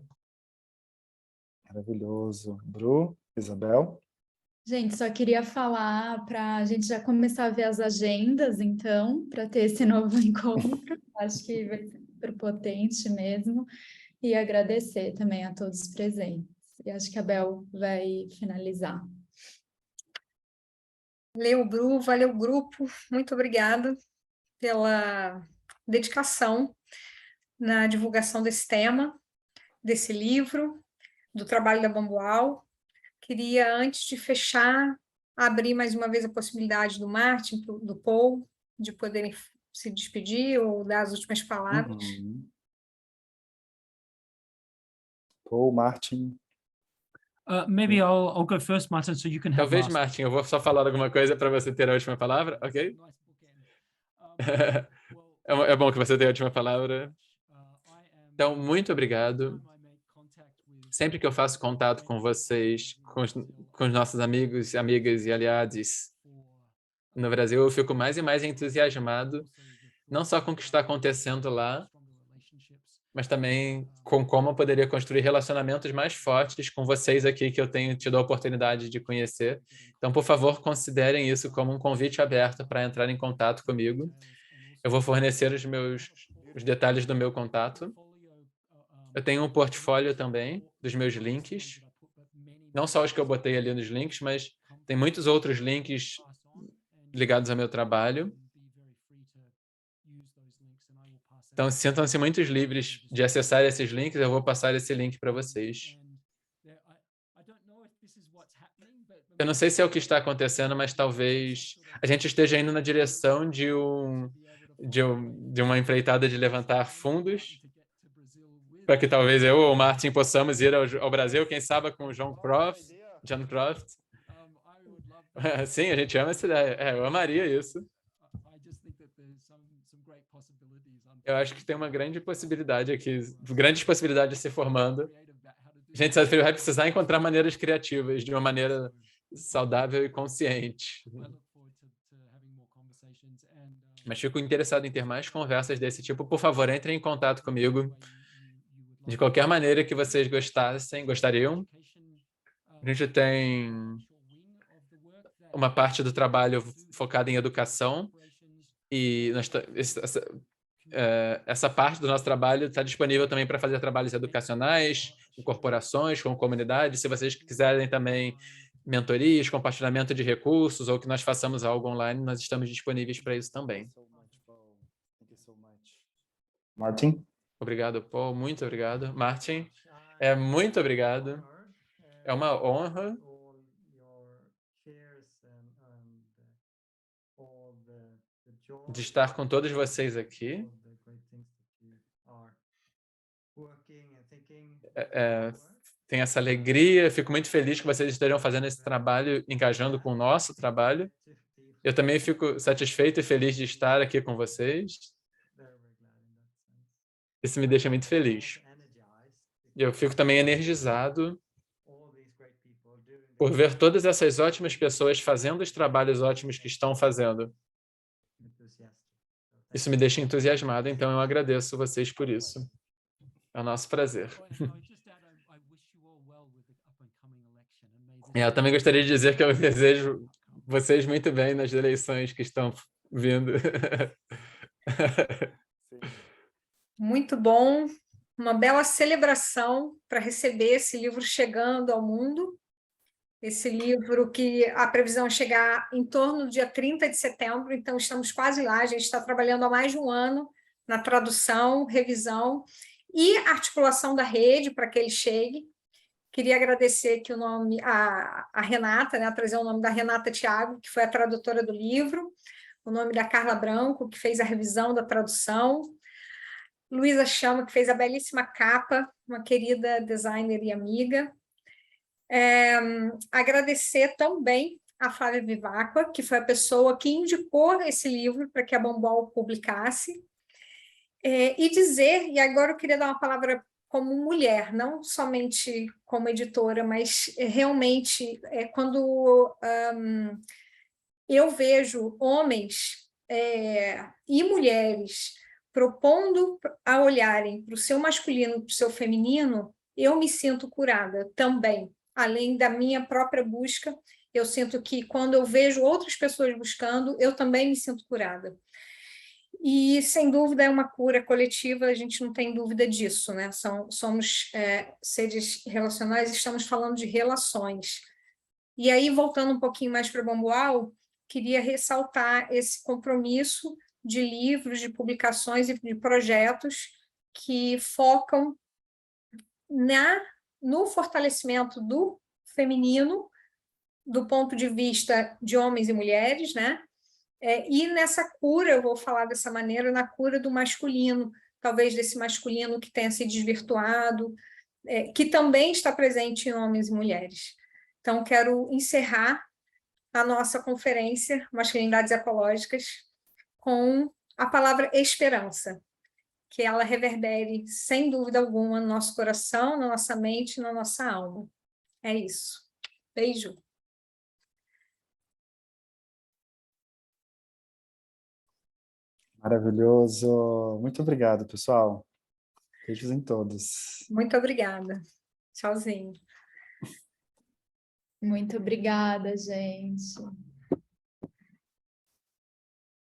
Maravilhoso. Bru, Isabel? Gente, só queria falar para a gente já começar a ver as agendas, então, para ter esse novo encontro. Acho que vai ser super potente mesmo. E agradecer também a todos os presentes. E acho que a Bel vai finalizar. Valeu, Bru, valeu, grupo. Muito obrigada pela dedicação na divulgação desse tema, desse livro, do trabalho da Bambual. Queria, antes de fechar, abrir mais uma vez a possibilidade do Martin, do Paul, de poderem se despedir ou dar as últimas palavras. Paul, Martin. Maybe I'll go first, Martin, so you can have Talvez, last. Martin, eu vou só falar alguma coisa para você ter a última palavra, ok? É bom que você tenha a última palavra. Então, muito obrigado. Sempre que eu faço contato com vocês, com os nossos amigos, amigas e aliados no Brasil, eu fico mais e mais entusiasmado, não só com o que está acontecendo lá, mas também com como eu poderia construir relacionamentos mais fortes com vocês aqui, que eu tenho tido a oportunidade de conhecer. Então, por favor, considerem isso como um convite aberto para entrar em contato comigo. Eu vou fornecer os detalhes do meu contato. Eu tenho um portfólio também dos meus links, não só os que eu botei ali nos links, mas tem muitos outros links ligados ao meu trabalho. Então, sintam-se muito livres de acessar esses links, eu vou passar esse link para vocês. Eu não sei se é o que está acontecendo, mas talvez a gente esteja indo na direção de uma empreitada de levantar fundos, para que talvez eu ou o Martin possamos ir ao Brasil, quem sabe com o John Croft. Sim, a gente ama essa ideia. Eu amaria isso. Eu acho que tem uma grande possibilidade aqui, grandes possibilidades se formando. A gente vai precisar encontrar maneiras criativas, de uma maneira saudável e consciente. Mas fico interessado em ter mais conversas desse tipo. Por favor, entrem em contato comigo. De qualquer maneira que vocês gostariam. A gente tem uma parte do trabalho focada em educação. E essa parte do nosso trabalho está disponível também para fazer trabalhos educacionais, com corporações, com comunidades. Se vocês quiserem também mentorias, compartilhamento de recursos, ou que nós façamos algo online, nós estamos disponíveis para isso também. Martin? Obrigado, Paul. Muito obrigado. Martin, muito obrigado. É uma honra. De estar com todos vocês aqui. Tenho essa alegria, fico muito feliz que vocês estejam fazendo esse trabalho, engajando com o nosso trabalho. Eu também fico satisfeito e feliz de estar aqui com vocês. Isso me deixa muito feliz. Eu fico também energizado por ver todas essas ótimas pessoas fazendo os trabalhos ótimos que estão fazendo. Isso me deixa entusiasmado, então eu agradeço vocês por isso. É o nosso prazer. Eu também gostaria de dizer que eu desejo vocês muito bem nas eleições que estão vindo. Muito bom. Uma bela celebração para receber esse livro chegando ao mundo. Esse livro que a previsão é chegar em torno do dia 30 de setembro, então estamos quase lá, a gente está trabalhando há mais de um ano na tradução, revisão e articulação da rede para que ele chegue. Queria agradecer aqui a Renata, né, trazer o nome da Renata Thiago, que foi a tradutora do livro, o nome da Carla Branco, que fez a revisão da tradução, Luísa Chama, que fez a belíssima capa, uma querida designer e amiga. Agradecer também a Flávia Vivacqua, que foi a pessoa que indicou esse livro para que a Bambual publicasse, e dizer, e agora eu queria dar uma palavra como mulher, não somente como editora, mas realmente quando eu vejo homens e mulheres propondo a olharem para o seu masculino, para o seu feminino, eu me sinto curada também. Além da minha própria busca, eu sinto que quando eu vejo outras pessoas buscando, eu também me sinto curada. E, sem dúvida, é uma cura coletiva, a gente não tem dúvida disso, né? Somos seres relacionais, estamos falando de relações. E aí, voltando um pouquinho mais para Bambual, queria ressaltar esse compromisso de livros, de publicações e de projetos que focam no fortalecimento do feminino, do ponto de vista de homens e mulheres, né? E nessa cura, eu vou falar dessa maneira, na cura do masculino, talvez desse masculino que tenha se desvirtuado, que também está presente em homens e mulheres. Então, quero encerrar a nossa conferência Masculinidades Ecológicas com a palavra esperança, que ela reverbere, sem dúvida alguma, no nosso coração, na nossa mente, na nossa alma. É isso. Beijo. Maravilhoso. Muito obrigado, pessoal. Beijos em todos. Muito obrigada. Tchauzinho. Muito obrigada, gente.